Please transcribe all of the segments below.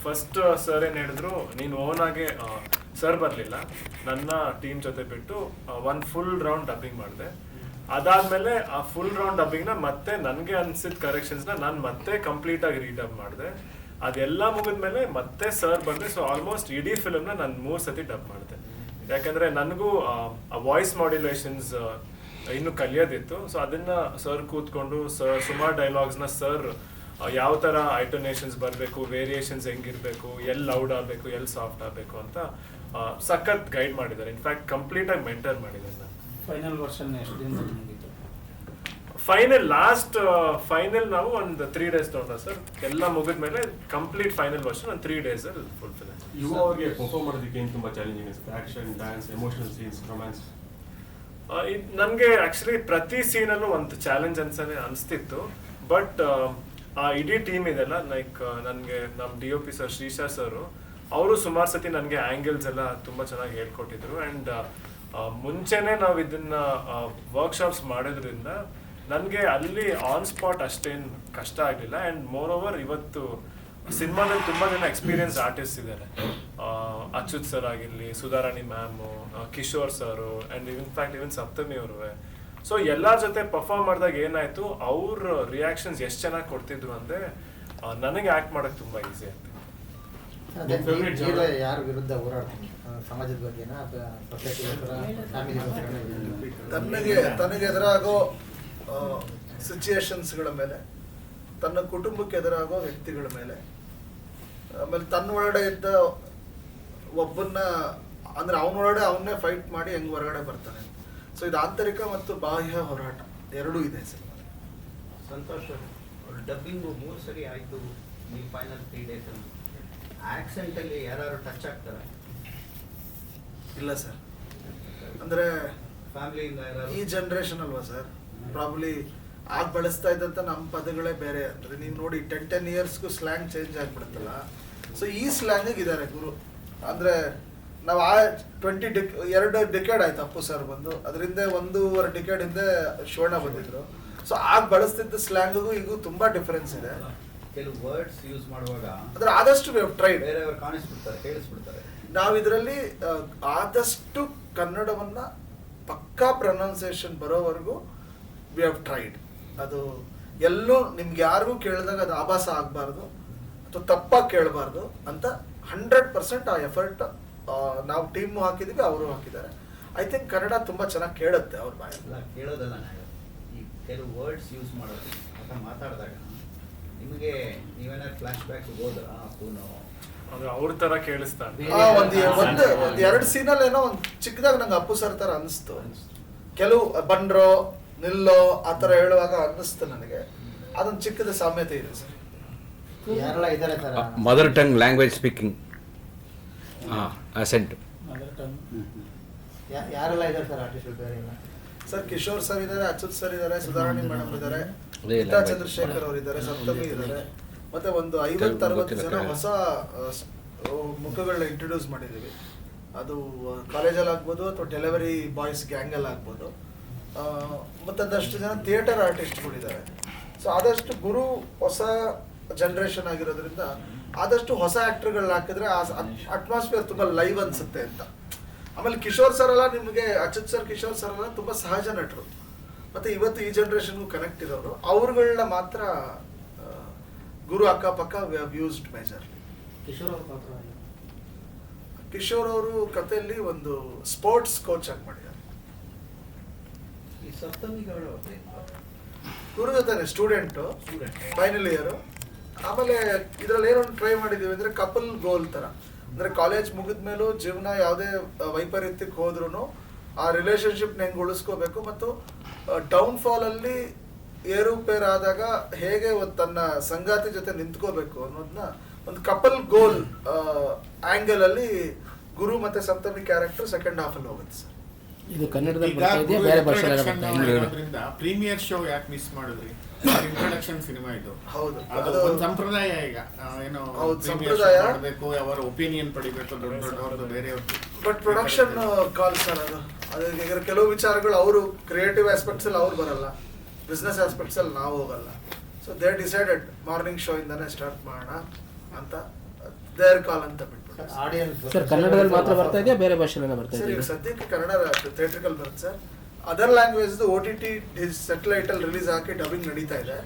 First sir ಏನು ಹೇಳಿದ್ರು, ನೀನು ಓನ್ ಆಗಿ ಸರ್ ಬರಲಿಲ್ಲ, ನನ್ನ ಟೀಮ್ ಜೊತೆ ಬಿಟ್ಟು ಒಂದು ಫುಲ್ ರೌಂಡ್ ಡಬ್ಬಿಂಗ್ ಮಾಡಿದೆ. ಅದಾದ್ಮೇಲೆ ಆ ಫುಲ್ ರೌಂಡ್ ಡಬ್ಬಿಂಗ್ನ ಮತ್ತೆ ನನಗೆ ಅನ್ಸಿದ ಕರೆಕ್ಷನ್ಸ್ನ ನಾನು ಮತ್ತೆ ಕಂಪ್ಲೀಟ್ ಆಗಿ ರೀಡಬ್ ಮಾಡಿದೆ. ಅದೆಲ್ಲ ಮುಗಿದ್ಮೇಲೆ ಮತ್ತೆ ಸರ್ ಬಂದೆ. ಸೊ ಆಲ್ಮೋಸ್ಟ್ ಇಡೀ ಫಿಲ್ಮ್ನ ನಾನು 3 ಸತಿ ಡಬ್ ಮಾಡಿದೆ. ಯಾಕಂದ್ರೆ ನನಗೂ ಆ ವಾಯ್ಸ್ ಮಾಡ್ಯುಲೇಷನ್ಸ್ ಇನ್ನು ಕಲಿಯೋದಿತ್ತು. ಸೊ ಅದನ್ನ ಸರ್ ಕೂತ್ಕೊಂಡು ಸುಮಾರು ಡೈಲಾಗ್ಸ್ನ ಸರ್ ಯಾವ ಥರ ಐಟೋನೇಷನ್ಸ್ ಬರಬೇಕು, ವೇರಿಯೇಷನ್ಸ್ ಹೆಂಗಿರಬೇಕು, ಎಲ್ಲಿ ಲೌಡ್ ಆಗಬೇಕು, ಎಲ್ಲಿ ಸಾಫ್ಟ್ ಆಗಬೇಕು ಅಂತ ಸಖತ್ ಗೈಡ್ ಮಾಡಿದ್ದಾರೆ. ಇನ್ಫ್ಯಾಕ್ಟ್ ಕಂಪ್ಲೀಟಾಗಿ ಮೆಂಟರ್ ಮಾಡಿದ್ದಾರೆ. ನಾನು ಫೈನಲ್ ವರ್ಷನ್ ಎಷ್ಟು ದಿನದಲ್ಲಿ ಮುಗೀತು? ಫೈನಲ್ ನಾವು ಒಂದು 3 days ತೊಗೊಂಡ ಸರ್. ಎಲ್ಲ ಮುಗಿದ್ಮೇಲೆ ಕಂಪ್ಲೀಟ್ ಫೈನಲ್ ವರ್ಷನ್ ಒಂದು 3 days ಅಲ್ಲಿ ಫುಲ್ಫಿಲ್ ಆಯ್ತು. ಯುವ ಅವರಿಗೆ ಪರ್ಫಾರ್ಮ್ ಮಾಡೋದಕ್ಕೆ ಏನು ತುಂಬ ಚಾಲೆಂಜಿಂಗ್ ಅನ್ಸುತ್ತೆ? Action, dance, emotional scenes, romance. ನನಗೆ ಆಕ್ಚುಲಿ ಪ್ರತಿ ಸೀನಲ್ಲೂ ಒಂದು ಚಾಲೆಂಜ್ ಅನಿಸ್ತಿತ್ತು. ಬಟ್ ಆ ಇಡೀ ಟೀಮ್ ಇದೆಲ್ಲ, ಲೈಕ್ ನನಗೆ ನಮ್ಮ DOP ಸರ್ ಶ್ರೀಶಾ ಸರ್ ಅವರು ಸುಮಾರು ಸತಿ ನನಗೆ ಆ್ಯಂಗಲ್ಸ್ ಎಲ್ಲ ತುಂಬ ಚೆನ್ನಾಗಿ ಹೇಳ್ಕೊಟ್ಟಿದ್ರು. ಆ್ಯಂಡ್ ಮುಂಚೆನೇ ನಾವು ಇದನ್ನ ವರ್ಕ್ಶಾಪ್ಸ್ ಮಾಡೋದ್ರಿಂದ ನನಗೆ ಅಲ್ಲಿ ಆನ್ ಸ್ಪಾಟ್ ಅಷ್ಟೇನು ಕಷ್ಟ ಆಗಲಿಲ್ಲ. ಆ್ಯಂಡ್ ಮೋರ್ ಓವರ್ ಇವತ್ತು ಸಿನಿಮಾದಲ್ಲಿ ತುಂಬ ಜನ ಎಕ್ಸ್ಪೀರಿಯನ್ಸ್ ಆರ್ಟಿಸ್ಟ್ ಇದ್ದಾರೆ. ಅಚ್ಯುತ್ ಸರ್ ಆಗಿರಲಿ, Sudharani ma'am, Kishore sir, and in fact even Saptami ಅವರು. ಸೊ ಎಲ್ಲರ ಜೊತೆ ಪರ್ಫಾರ್ಮ್ ಮಾಡಿದಾಗ ಏನಾಯ್ತು, ಅವ್ರ ರಿಯಾಕ್ಷನ್ಸ್ ಎಷ್ಟು ಚೆನ್ನಾಗಿ ಕೊಡ್ತಿದ್ರು ಅಂದರೆ ನನಗೆ ಆ್ಯಕ್ಟ್ ಮಾಡೋಕ್ಕೆ ತುಂಬ ಈಸಿ ಆಯ್ತು. ಯಾರ ವಿರುದ್ಧ ಹೋರಾಡ್ತೀನಿ? ಸಮಾಜದ ಬಗ್ಗೆನಾ ಅಥವಾ ತನಗೆ ಎದುರಾಗೋ ಸಿಚುಯೇಷನ್ಸ್ಗಳ ಮೇಲೆ, ತನ್ನ ಕುಟುಂಬಕ್ಕೆ ಎದುರಾಗೋ ವ್ಯಕ್ತಿಗಳ ಮೇಲೆ, ಆಮೇಲೆ ತನ್ನ ಒಳಗಡೆ ಇದ್ದ ಒಬ್ಬನ್ನ ಅಂದ್ರೆ ಅವನೊಳಗಡೆ ಅವನ್ನೇ ಫೈಟ್ ಮಾಡಿ ಹೆಂಗ್ ಹೊರಗಡೆ ಬರ್ತಾನೆ. ಸೊ ಇದು ಆಂತರಿಕ ಮತ್ತು ಬಾಹ್ಯ ಹೋರಾಟ ಎರಡೂ ಇದೆ ಸಿನಿಮಾ. ಸಂತೋಷ್ ಡಬ್ಬಿಂಗು 3 ಸರಿ ಆಯಿತು, ನೀವು ಫೈನಲ್ 3 days ಅಲ್ಲಿ ಆಕ್ಸೆಂಟಲ್ಲಿ ಯಾರು ಟಚ್ ಆಗ್ತಾರೆ? ಇಲ್ಲ ಸರ್, ಅಂದ್ರೆ ಫ್ಯಾಮಿಲಿಯಿಂದ ಈ ಜನರೇಷನ್ ಅಲ್ವಾ ಸರ್, ಪ್ರಾಬ್ಲಿ ಆಗ ಬಳಸ್ತಾ ಇದ್ದಂಥ ನಮ್ಮ ಪದಗಳೇ ಬೇರೆ. ಅಂದ್ರೆ ನೀವು ನೋಡಿ 10 yearsಗೂ ಸ್ಲ್ಯಾಂಗ್ ಚೇಂಜ್ ಆಗಿಬಿಡುತ್ತಲ್ಲ. ಸೊ ಈ ಸ್ಲ್ಯಾಂಗಿಗೆ ಇದ್ದಾರೆ ಗುರು. ಅಂದ್ರೆ ನಾವು ಆ 2 ಡಿಕೆಡ್ ಆಯ್ತು ಅಪ್ಪು ಸರ್ ಬಂದು, ಅದರಿಂದ 1.5 ಡಿಕೆಡ್ ಹಿಂದೆ ಶಿವಣ್ಣ ಬಂದಿದ್ರು. ಸೊ ಆಗ ಬಳಸ್ತಿದ್ದ ಸ್ಲ್ಯಾಂಗಿಗೂ ಈಗೂ ತುಂಬಾ ಡಿಫರೆನ್ಸ್ ಇದೆ. ಕೆಲವು ವರ್ಡ್ಸ್ ಯೂಸ್ ಮಾಡುವಾಗ ಅಂದ್ರೆ ಆದಷ್ಟು ಟ್ರೈಡ್ ಬೇರೆಯವರು ಕಾಣಿಸ್ಬಿಡ್ತಾರೆ, ಕೇಳಿಸ್ಬಿಡ್ತಾರೆ. ನಾವು ಇದರಲ್ಲಿ ಆದಷ್ಟು ಕನ್ನಡವನ್ನ ಪಕ್ಕಾ ಪ್ರೊನೌನ್ಸಿಯೇಷನ್ ಬರೋವರೆಗೂ ವಿ ಹ್ಯಾವ್ ಟ್ರೈಡ್. ಅದು ಎಲ್ಲೂ ನಿಮ್ಗೆ ಯಾರಿಗೂ ಕೇಳಿದಾಗ ಅದು ಆಭಾಸ ಆಗಬಾರ್ದು ಅಥವಾ ತಪ್ಪಾಗಿ ಕೇಳಬಾರ್ದು ಅಂತ 100% ಆ ಎಫರ್ಟ್ ನಾವು ಟೀಮು ಹಾಕಿದೀವಿ, ಅವರು ಹಾಕಿದ್ದಾರೆ. ಐ ಥಿಂಕ್ ಕನ್ನಡ ತುಂಬ ಚೆನ್ನಾಗಿ ಕೇಳುತ್ತೆ ಅವ್ರ ಬಾಯಲ್ಲ. ಕೇಳೋದಲ್ಲ, ಈ ಕೆಲವು ವರ್ಡ್ಸ್ ಯೂಸ್ ಮಾಡೋದು ಅಥವಾ ಮಾತಾಡಿದಾಗ ನಿಮಗೆ ನೀವೇನಾದ್ರು ಫ್ಲಾಶ್ ಬ್ಯಾಕ್ ಹೋದ್ರ ಅಪ್ಪುನೋ ಅಂದ್ರೆ ಅವ್ರ ತರ ಕೇಳಿಸ್ತಾರೆ. ಒಂದು 2 ಸೀನಲ್ಲಿ ಏನೋ ಒಂದು ಚಿಕ್ಕದಾಗ ನಂಗೆ ಅಪ್ಪು ಸರ್ ತರ ಅನಿಸ್ತು. ಕೆಲವು ಬಂಡ್ರೋ ನಿಲ್ಲೋ ಆ ಥರ ಹೇಳುವಾಗ ಅನ್ನಿಸ್ತು ನನಗೆ. ಅದೊಂದು ಚಿಕ್ಕದ ಸಾಮ್ಯತೆ ಇದೆ ಸರ್. ಯಾರೆಲ್ಲ ಇದ್ದಾರೆ sir? Mother tongue language speaking asset. Mother tongue ಯಾರೆಲ್ಲ ಇದ್ದಾರೆ ಸರ್ ಆರ್ಟಿಸ್ಟ್? ಬೇರೆ ಇಲ್ಲ ಸರ್, ಕಿಶೋರ್ ಸರ್ ಇದ್ದಾರೆ, ಅಚ್ಯುತ್ ಸರ್ ಇದ್ದಾರೆ, ಸುಧಾರಾಣಿ ಮೇಡಮ್ ಇದ್ದಾರೆ, ಚಂದ್ರಶೇಖರ್ ಅವರು ಇದ್ದಾರೆ, ಸಪ್ತಮಿ ಇದ್ದಾರೆ. ಮತ್ತೆ ಒಂದು 50-60 ಜನ ಹೊಸ ಮುಖಗಳನ್ನ ಇಂಟ್ರೊಡ್ಯೂಸ್ ಮಾಡಿದ್ದೀವಿ. ಅದು ಕಾಲೇಜಲ್ಲಿ ಆಗ್ಬೋದು ಅಥವಾ ಡೆಲಿವರಿ ಬಾಯ್ಸ್ ಗ್ಯಾಂಗಲ್ಲಿ ಆಗ್ಬೋದು. ಮತ್ತೊಂದಷ್ಟು ಜನ ಥಿಯೇಟರ್ ಆರ್ಟಿಸ್ಟ್ಗಳಿದ್ದಾರೆ. ಸೊ ಆದಷ್ಟು ಗುರು ಹೊಸ ಜನ್ರೇಷನ್ ಆಗಿರೋದ್ರಿಂದ ಆದಷ್ಟು ಹೊಸ ಆ್ಯಕ್ಟರ್ಗಳನ್ನ ಹಾಕಿದ್ರೆ ಆ ಅಟ್ಮಾಸ್ಫಿಯರ್ ತುಂಬ ಲೈವ್ ಅನಿಸುತ್ತೆ ಅಂತ. ಆಮೇಲೆ ಕಿಶೋರ್ ಸರ್ ಎಲ್ಲ ನಿಮಗೆ, ಅಚ್ಯುತ್ ಸರ್, ಕಿಶೋರ್ ಸರ್ ಎಲ್ಲ ತುಂಬ ಸಹಜ ನಟರು. ಮತ್ತು ಇವತ್ತು ಈ ಜನ್ರೇಷನ್ಗೂ ಕನೆಕ್ಟ್ ಇರೋರು. ಅವ್ರುಗಳನ್ನ ಮಾತ್ರ ಗುರು ಅಕ್ಕಪಕ್ಕ we have used majorly. Kishore ಅವ್ರ ಪಾತ್ರ? ಕಿಶೋರ್ ಅವರು ಕಥೆಯಲ್ಲಿ ಒಂದು ಸ್ಪೋರ್ಟ್ಸ್ ಕೋಚ್ ಆಗಿ ಮಾಡಿದ್ದಾರೆ. ಈ ಸಪ್ತಮಿಗಳು ಗುರು ಜೊತೆ ಸ್ಟೂಡೆಂಟು, ಫೈನಲ್ ಇಯರು. ಆಮೇಲೆ ಇದರಲ್ಲಿ ಏನೊಂದು ಟ್ರೈ ಮಾಡಿದ್ದೀವಿ ಅಂದರೆ ಕಪಲ್ ಗೋಲ್ ಥರ. ಅಂದರೆ ಕಾಲೇಜ್ ಮುಗಿದ ಮೇಲೂ ಜೀವನ ಯಾವುದೇ ವೈಪರೀತ್ಯಕ್ಕೆ ಹೋದ್ರೂ ಆ ರಿಲೇಷನ್ಶಿಪ್ನ ಹೆಂಗೆ ಉಳಿಸ್ಕೋಬೇಕು ಮತ್ತು ಡೌನ್ಫಾಲಲ್ಲಿ ಏರುಪೇರಾದಾಗ ಹೇಗೆ ತನ್ನ ಸಂಗಾತಿ ಜೊತೆ ನಿಂತ್ಕೋಬೇಕು ಅನ್ನೋದನ್ನ ಒಂದು ಕಪಲ್ ಗೋಲ್ ಆ್ಯಂಗಲ್ ಅಲ್ಲಿ ಗುರು ಮತ್ತೆ ಸಪ್ತಮಿ ಕ್ಯಾರೆಕ್ಟರ್ ಸೆಕೆಂಡ್ ಹಾಫಲ್ಲಿ ಹೋಗುತ್ತೆ ಸರ್. ಇದು ಕನ್ನಡದಲ್ಲಿ ಬರ್ತಾ ಇದೆಯಾ ಬೇರೆ ಭಾಷೆಯಲ್ಲಿ? ಪ್ರೀಮಿಯರ್ ಶೋ ಯಾಕೆ ಮಿಸ್ ಮಾಡಿದ್ರಿ? ಇಂಟ್ರೊಡಕ್ಷನ್ ಸಿನಿಮಾ ಇದು. ಹೌದು, ಅದು ಒಂದು ಸಂಪ್ರದಾಯ. ಈಗ ಏನೋ ಸಂಪ್ರದಾಯ ಮಾಡಬೇಕು, ಅವರ ಒಪಿನಿಯನ್ ಪಡಿಬೇಕು ದೊಡ್ಡವ್ರದ್ದು ಬೇರೆಯವ್ರದ್ದು. ಬಟ್ ಪ್ರೊಡಕ್ಷನ್ ಕಾಲ್ ಸರ್ ಅದು ಕೆಲವು ವಿಚಾರಗಳು ಅವರು ಕ್ರಿಯೇಟಿವ್ ಆಸ್ಪೆಕ್ಟ್ಸ್ ಅಲ್ಲಿ ಅವ್ರು ಬರಲ್ಲ, ಬಿಸ್ನೆಸ್ ಆಸ್ಪೆಕ್ಟ್ಸ್ ಅಲ್ಲಿ ನಾವು ಹೋಗಲ್ಲ. So they decided morning show ಇಂದಾನೆ ಸ್ಟಾರ್ಟ್ ಮಾಡೋಣ ಅಂತ ದೇರ್ ಕಾಲ್ ಅಂತ ಬಿಟ್ಬಿಟ್ಟು ಆಡಿಯನ್ಸ್ ಸರ್ ಕನ್ನಡದಲ್ಲಿ ಮಾತ್ರ ಬರ್ತಾ ಇದೆಯಾ ಬೇರೆ ಭಾಷೆಲ್ಲ ಬರ್ತಾ ಸರ್ ಈಗ ಇದೆಯಾ? ಸದ್ಯಕ್ಕೆ ಕನ್ನಡ ಥಿಯೇಟ್ರಿಕಲ್ ಬರುತ್ತೆ sir. Other language OTT satellite ಅಲ್ಲಿ ರಿಲೀಸ್ ಹಾಕಿ ಡಬ್ಬಿಂಗ್ ನಡೀತಾ ಇದೆ.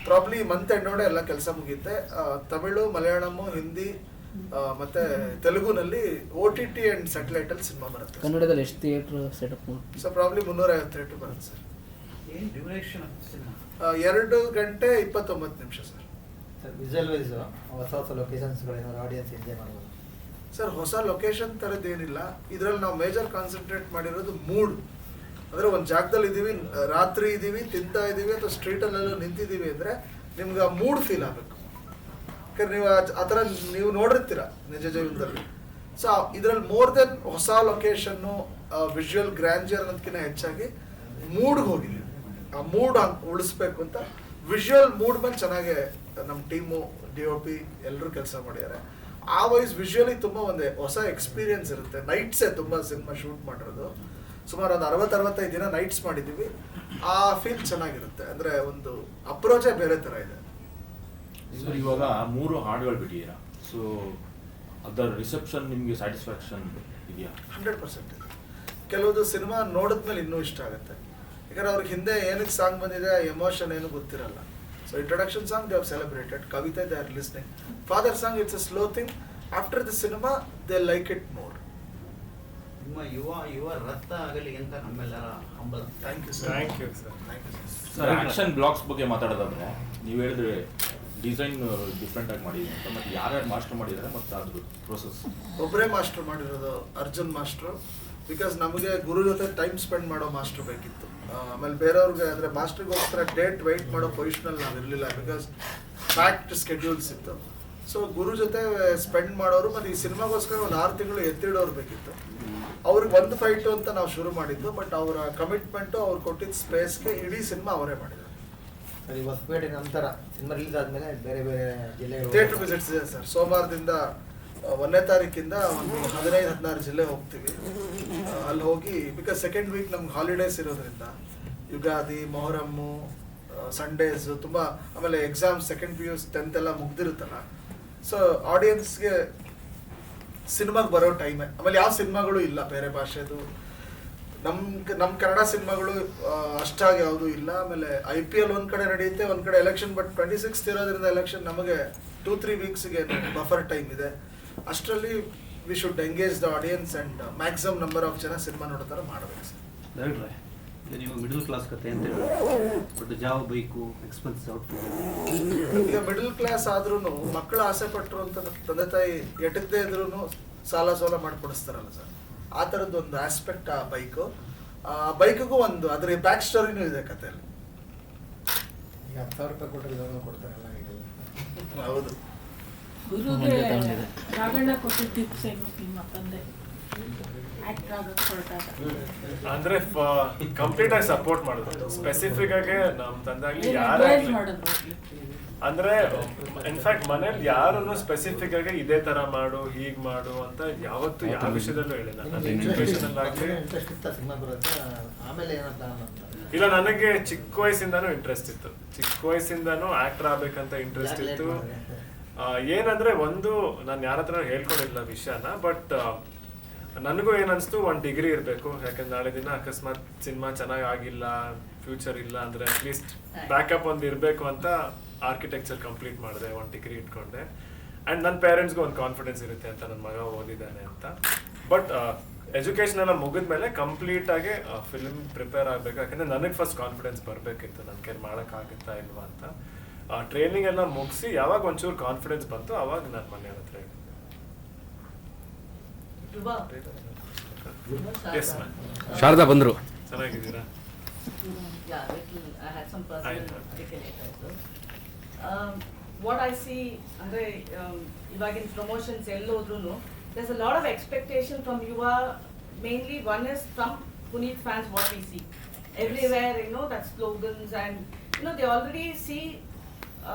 ಪ್ರಾಬ್ಲಿ ಮಂತ್ ಎಂಡ್ ನೋಡೆ ಎಲ್ಲ ಕೆಲಸ ಮುಗಿಯುತ್ತೆ. ತಮಿಳು, ಮಲಯಾಳಂ, ಹಿಂದಿ ಮತ್ತೆ ತೆಲುಗುನಲ್ಲಿ OTT ಅಂಡ್ ಸ್ಯಾಟಲೈಟ್ ಅಲ್ಲಿ ಸಿನಿಮಾ ಬರುತ್ತೆ. ಕನ್ನಡದಲ್ಲಿ ಎಷ್ಟು theatre setup? So probably 350 theatre ಬರುತ್ತೆ ಸರ್. ಏನು ಡ್ಯೂರೇಷನ್ ಸಿನಿಮಾ? 2 ಗಂಟೆ 29 ನಿಮಿಷ ಸರ್. ವಿಜುವಲ್ ವೈಸ್ ಹೊಸ ಹೊಸ ಲೊಕೇಶನ್ಸ್ಗಳೇನಾದ್ರು ಆಡಿಯನ್ಸ್ ಎಂಜಾಯ್ ಮಾಡ್ಬೋದು ಸರ್. ಹೊಸ ಲೊಕೇಶನ್ ಥರದ್ದು ಏನಿಲ್ಲ. ಇದರಲ್ಲಿ ನಾವು ಮೇಜರ್ ಕಾನ್ಸಂಟ್ರೇಟ್ ಮಾಡಿರೋದು ಮೂಡ್. ಅಂದರೆ ಒಂದು ಜಾಗದಲ್ಲಿ ಇದ್ದೀವಿ, ರಾತ್ರಿ ಇದ್ದೀವಿ, ತಿಂತಾ ಇದ್ದೀವಿ, ಅಥವಾ ಸ್ಟ್ರೀಟಲ್ಲೆಲ್ಲ ನಿಂತಿದ್ದೀವಿ ಅಂದರೆ ನಿಮ್ಗೆ ಆ ಮೂಡ್ ಫೀಲ್ ಆಗಬೇಕು. ಯಾಕಂದ್ರೆ ನೀವು ಆ ಥರ ನೀವು ನೋಡಿರ್ತೀರ ನಿಜ ಜೀವನದಲ್ಲಿ. ಸೊ ಇದರಲ್ಲಿ ಮೋರ್ ದೆನ್ ಹೊಸ ಲೊಕೇಶನ್ನು ವಿಜುವಲ್ ಗ್ರ್ಯಾಂಜರ್ ಅನ್ನೋದಕ್ಕಿಂತ ಹೆಚ್ಚಾಗಿ ಮೂಡ್ಗೆ ಹೋಗಿದ್ದೀವಿ. ಆ ಮೂಡ್ ಉಳಿಸ್ಬೇಕು ಅಂತ ವಿಜುವಲ್ ಮೂಡ್ ಮೇಲೆ ಚೆನ್ನಾಗೆ ನಮ್ಮ ಟೀಮು DOP ಎಲ್ಲರೂ ಕೆಲಸ ಮಾಡಿದ್ದಾರೆ. ಆ ವೈಸ್ ವಿಜುವಲಿ ತುಂಬ ಒಂದು ಹೊಸ ಎಕ್ಸ್ಪೀರಿಯನ್ಸ್ ಇರುತ್ತೆ. ನೈಟ್ಸೇ ತುಂಬ ಸಿನಿಮಾ ಶೂಟ್ ಮಾಡಿರೋದು. ಸುಮಾರು ಒಂದು 60-65 ದಿನ ನೈಟ್ಸ್ ಮಾಡಿದ್ದೀವಿ. ಆ ಫೀಲ್ ಚೆನ್ನಾಗಿರುತ್ತೆ. ಅಂದರೆ ಒಂದು ಅಪ್ರೋಚೇ ಬೇರೆ ಥರ ಇದೆ. ಸರ್ ಇವಾಗ 3 ಹಾಡುಗಳು ಬಿಟ್ಟಿದ್ದೀರಾ, ಸೊ ಅದರ ರಿಸೆಪ್ಷನ್ ನಿಮಗೆ ಸ್ಯಾಟಿಸ್ಫ್ಯಾಕ್ಷನ್ ಇದೆಯಾ? 100% ಇದೆ. ಕೆಲವೊಂದು ಸಿನಿಮಾ ನೋಡಿದ್ಮೇಲೆ ಇನ್ನೂ ಇಷ್ಟ ಆಗುತ್ತೆ. ಯಾಕಂದ್ರೆ ಅವ್ರಿಗೆ ಹಿಂದೆ ಏನಕ್ಕೆ ಸಾಂಗ್ ಬಂದಿದೆ, ಎಮೋಷನ್ ಏನು ಗೊತ್ತಿರಲ್ಲ. So introduction song they have celebrated, ಕವಿತೆ they are listening. Father song it's a slow thing. After the cinema they like it more. ನಿಮ್ಮ ಯುವ ರಕ್ತ ಆಗಲಿ ಅಂತ ನಮ್ಮೆಲ್ಲರ ಹಂಬಲ. Thank you sir. Thank you sir. Thank you sir. Sir action blocks ಬಗ್ಗೆ ಮಾತಾಡೋದಾದ್ರೆ ನೀವು ಹೇಳಿದ್ರೆ ಡಿಸೈನ್ ಡಿಫ್ರೆಂಟ್ ಆಗಿ ಮಾಡಿದ್ದೀವಿ ಅಂತ, ಮತ್ತೆ ಯಾರ್ಯಾರು ಮಾಸ್ಟರ್ ಮಾಡಿದ್ದಾರೆ ಮತ್ತು ಅದ್ರ ಪ್ರೋಸೆಸ್? ಒಬ್ಬರೇ ಮಾಸ್ಟರ್ ಮಾಡಿರೋದು ಅರ್ಜುನ್ ಮಾಸ್ಟ್ರು. ಬಿಕಾಸ್ ನಮಗೆ ಗುರು ಜೊತೆ ಟೈಮ್ ಸ್ಪೆಂಡ್ ಮಾಡೋ ಮಾಸ್ಟರ್ ಬೇಕಿತ್ತು. ಆಮೇಲೆ ಬೇರೆಯವ್ರಿಗೆ ಅಂದರೆ ಮಾಸ್ಟ್ರಿಗೋಸ್ಕರ ಡೇಟ್ ವೆಯ್ಟ್ ಮಾಡೋ ಪೊಸಿಷನಲ್ಲಿ ನಾವು ಇರಲಿಲ್ಲ. ಬಿಕಾಸ್ ಫ್ಯಾಕ್ಟ್ ಸ್ಕೆಡ್ಯೂಲ್ಸ್ ಇತ್ತು. ಸೊ ಗುರು ಜೊತೆ ಸ್ಪೆಂಡ್ ಮಾಡೋರು ಮತ್ತು ಈ ಸಿನಿಮಾಗೋಸ್ಕರ ಒಂದು 6 ತಿಂಗಳು ಎತ್ತಿಡೋರು ಬೇಕಿತ್ತು. ಅವ್ರಿಗೆ ಒಂದು ಫೈಟು ಅಂತ ನಾವು ಶುರು ಮಾಡಿದ್ದು. ಬಟ್ ಅವರ ಕಮಿಟ್ಮೆಂಟು, ಅವ್ರು ಕೊಟ್ಟಿದ್ದ ಸ್ಪೇಸ್ಗೆ ಇಡೀ ಸಿನಿಮಾ ಅವರೇ ಮಾಡಿದ್ದಾರೆ. ಸರ್ ಈ ಹೊಸಪೇಟೆ ನಂತರ ಸಿನಿಮಾ ರಿಲೀಸ್ ಆದಮೇಲೆ ಬೇರೆ ಬೇರೆ ಜಿಲ್ಲೆಗಳು ಥಿಯೇಟರ್ ವಿಸಿಟ್ಸ್ ಇದೆ ಸರ್. ಸೋಮವಾರದಿಂದ 1ನೇ ತಾರೀಕಿಂದ ಒಂದು 15-16 ಜಿಲ್ಲೆ ಹೋಗ್ತೀವಿ. ಅಲ್ಲಿ ಹೋಗಿ ಬಿಕಾಸ್ ಸೆಕೆಂಡ್ ವೀಕ್ ನಮ್ಗೆ ಹಾಲಿಡೇಸ್ ಇರೋದ್ರಿಂದ ಯುಗಾದಿ, ಮೊಹರಮ್ಮು, ಸಂಡೇಸ್ ತುಂಬ, ಆಮೇಲೆ ಎಕ್ಸಾಮ್ಸ್ ಸೆಕೆಂಡ್ PU 10th ಎಲ್ಲ ಮುಗ್ದಿರುತ್ತಲ್ಲ. ಸೊ ಆಡಿಯನ್ಸ್ಗೆ ಸಿನಿಮಾಗೆ ಬರೋ ಟೈಮೇ. ಆಮೇಲೆ ಯಾವ ಸಿನಿಮಾಗಳು ಇಲ್ಲ ಬೇರೆ ಭಾಷೆದು. ನಮ್ಮ ಕನ್ನಡ ಸಿನಿಮಾಗಳು ಅಷ್ಟಾಗಿ ಯಾವುದೂ ಇಲ್ಲ. ಆಮೇಲೆ IPL ಒಂದು ಕಡೆ ನಡೆಯುತ್ತೆ, ಒಂದು ಕಡೆ ಎಲೆಕ್ಷನ್. ಬಟ್ 26th ಇರೋದ್ರಿಂದ ಎಲೆಕ್ಷನ್ ನಮಗೆ 2-3 ವೀಕ್ಸ್ಗೆ ಬಫರ್ ಟೈಮ್ ಇದೆ. ಅಷ್ಟರಲ್ಲಿ we should engage the audience and maximum number of ಜನ ಸಿನಿಮಾ ನೋಡೋ ಥರ ಮಾಡಬೇಕು ಸರ್. ಡೈರೆಕ್ಟ್ರೆ, ಈಗ ನೀವು ಮಿಡಲ್ ಕ್ಲಾಸ್ ಕತೆ ಅಂತ ಹೇಳಿ, ಬಟ್ ಜಾವ ಬೈಕು ಎಕ್ಸ್ಪೆನ್ಸ್ ಔಟ್ಪುಟ್. ಈಗ ಮಿಡಲ್ ಕ್ಲಾಸ್ ಆದ್ರೂ ಮಕ್ಕಳು ಆಸೆ ಪಟ್ಟರು ಅಂತ ತಂದೆ ತಾಯಿ ಎಟಕದೇ ಇದ್ರೂ ಸಾಲ ಮಾಡಿಕೊಡಿಸ್ತಾರಲ್ಲ ಸರ್. ಆ ಥರದ್ದು ಒಂದು ಆಸ್ಪೆಕ್ಟ್ ಆ ಬೈಕು. ಆ ಬೈಕಿಗೂ ಒಂದು ಅದ್ರ ಬ್ಯಾಕ್ ಸ್ಟೋರಿನೂ ಇದೆ ಕಥೆಯಲ್ಲಿ. ಈಗ 10,000 ರೂಪಾಯಿ ಕೊಟ್ಟರೆ ಇದನ್ನು ಕೊಡ್ತಾರಲ್ಲ ಈಗ. ಹೌದು. ಗುರುಗೆ ರಾಘಣ್ಣ ಕೊಟ್ಟಿದ್ದ ಟಿಪ್ಸ್ ಏನು ನಿಮ್ಮ ತಂದೆ ಆಕ್ಟರ್ ಆಗೋದು ಹೊರಟಾಗ? ಅಂದ್ರೆ ಕಂಪ್ಲೀಟ್ ಆಗಿ ಸಪೋರ್ಟ್ ಮಾಡೋದು. ಸ್ಪೆಸಿಫಿಕ್ ಆಗಿ ನಮ್ಮ ತಂದಾಗ್ಲಿ ಯಾರು ಅಡ್ವೈಸ್ ಮಾಡೋದು ಅಂದ್ರೆ ಇನ್ಫ್ಯಾಕ್ಟ್ ಮನೇಲಿ ಯಾರನ್ನು ಸ್ಪೆಸಿಫಿಕ್ ಆಗಿ ಇದೇ ತರ ಮಾಡು, ಹೀಗ್ ಮಾಡು ಅಂತ ಯಾವತ್ತು ಯಾವ ವಿಷಯದಲ್ಲೂ ಹೇಳಿಲ್ಲ. ನನ್ನ ಎಜುಕೇಶನ್ ಆಗ್ಲಿ ಇಂಟ್ರೆಸ್ಟ್ ಇತ್ತ ಸಿನಿಮಾ ಬರುತ್ತೆ, ಆಮೇಲೆ ಏನೋ ಪ್ಲಾನ್ ಅಂತ? ಇಲ್ಲ, ನನಗೆ ಚಿಕ್ಕ ವಯಸ್ಸಿಂದಾನು ಇಂಟ್ರೆಸ್ಟ್ ಇತ್ತು. ಚಿಕ್ಕ ವಯಸ್ಸಿಂದಾನು ಆಕ್ಟರ್ ಆಗ್ಬೇಕಂತ ಇಂಟ್ರೆಸ್ಟ್ ಇತ್ತು. ಏನಂದ್ರೆ ಒಂದು ನಾನು ಯಾರ ಹತ್ರ ಹೇಳ್ಕೊಂಡಿಲ್ಲ ವಿಷಯನ. ಬಟ್ ನನಗೂ ಏನನ್ಸ್ತು, ಒಂದು ಡಿಗ್ರಿ ಇರಬೇಕು. ಯಾಕಂದ್ರೆ ನಾಳೆ ದಿನ ಅಕಸ್ಮಾತ್ ಸಿನಿಮಾ ಚೆನ್ನಾಗಿ ಆಗಿಲ್ಲ, ಫ್ಯೂಚರ್ ಇಲ್ಲ ಅಂದ್ರೆ ಅಟ್ಲೀಸ್ಟ್ ಬ್ಯಾಕಪ್ ಒಂದು ಇರಬೇಕು ಅಂತ ಆರ್ಕಿಟೆಕ್ಚರ್ ಕಂಪ್ಲೀಟ್ ಮಾಡಿದೆ, ಒಂದು ಡಿಗ್ರಿ ಇಟ್ಕೊಂಡೆ. ಆ್ಯಂಡ್ ನನ್ನ ಪೇರೆಂಟ್ಸ್ಗೂ ಒಂದು ಕಾನ್ಫಿಡೆನ್ಸ್ ಇರುತ್ತೆ ಅಂತ ನನ್ನ ಮಗ ಓದಿದ್ದಾನೆ ಅಂತ. ಬಟ್ ಎಜುಕೇಷನ್ ಎಲ್ಲ ಮುಗಿದ್ಮೇಲೆ ಕಂಪ್ಲೀಟ್ ಆಗಿ ಫಿಲ್ಮ್ ಪ್ರಿಪೇರ್ ಆಗಬೇಕು. ಯಾಕಂದ್ರೆ ನನಗೆ ಫಸ್ಟ್ ಕಾನ್ಫಿಡೆನ್ಸ್ ಬರಬೇಕಿತ್ತು, ನನ್ನ ಕೈಲಿ ಮಾಡೋಕ್ಕಾಗುತ್ತಾ ಇಲ್ವಾ ಅಂತ. ಟ್ರೈನಿಂಗ್ ಎಲ್ಲ ಮುಗಿಸಿ ಯಾವಾಗ ಒಂಚೂರು ಕಾನ್ಫಿಡೆನ್ಸ್ ಬಂತು ಅವಾಗ ನನ್ನ ಮನೆಯವ್ರ ಹತ್ರ ಹೇಳಿದೆ. Yes ma'am. ಶಾರದಾ ಬಂದರು. ಚೆನ್ನಾಗಿದ್ದೀರಾ? ವಾಟ್ ಐ ಸಿ ಅಂದರೆ ಇವಾಗಿನ promotions ಎಲ್ಲೋದ್ರೂ there's a lot of expectation from Yuva. Mainly one is from Puneet fans, what we see everywhere, you know, that slogans and you know they already see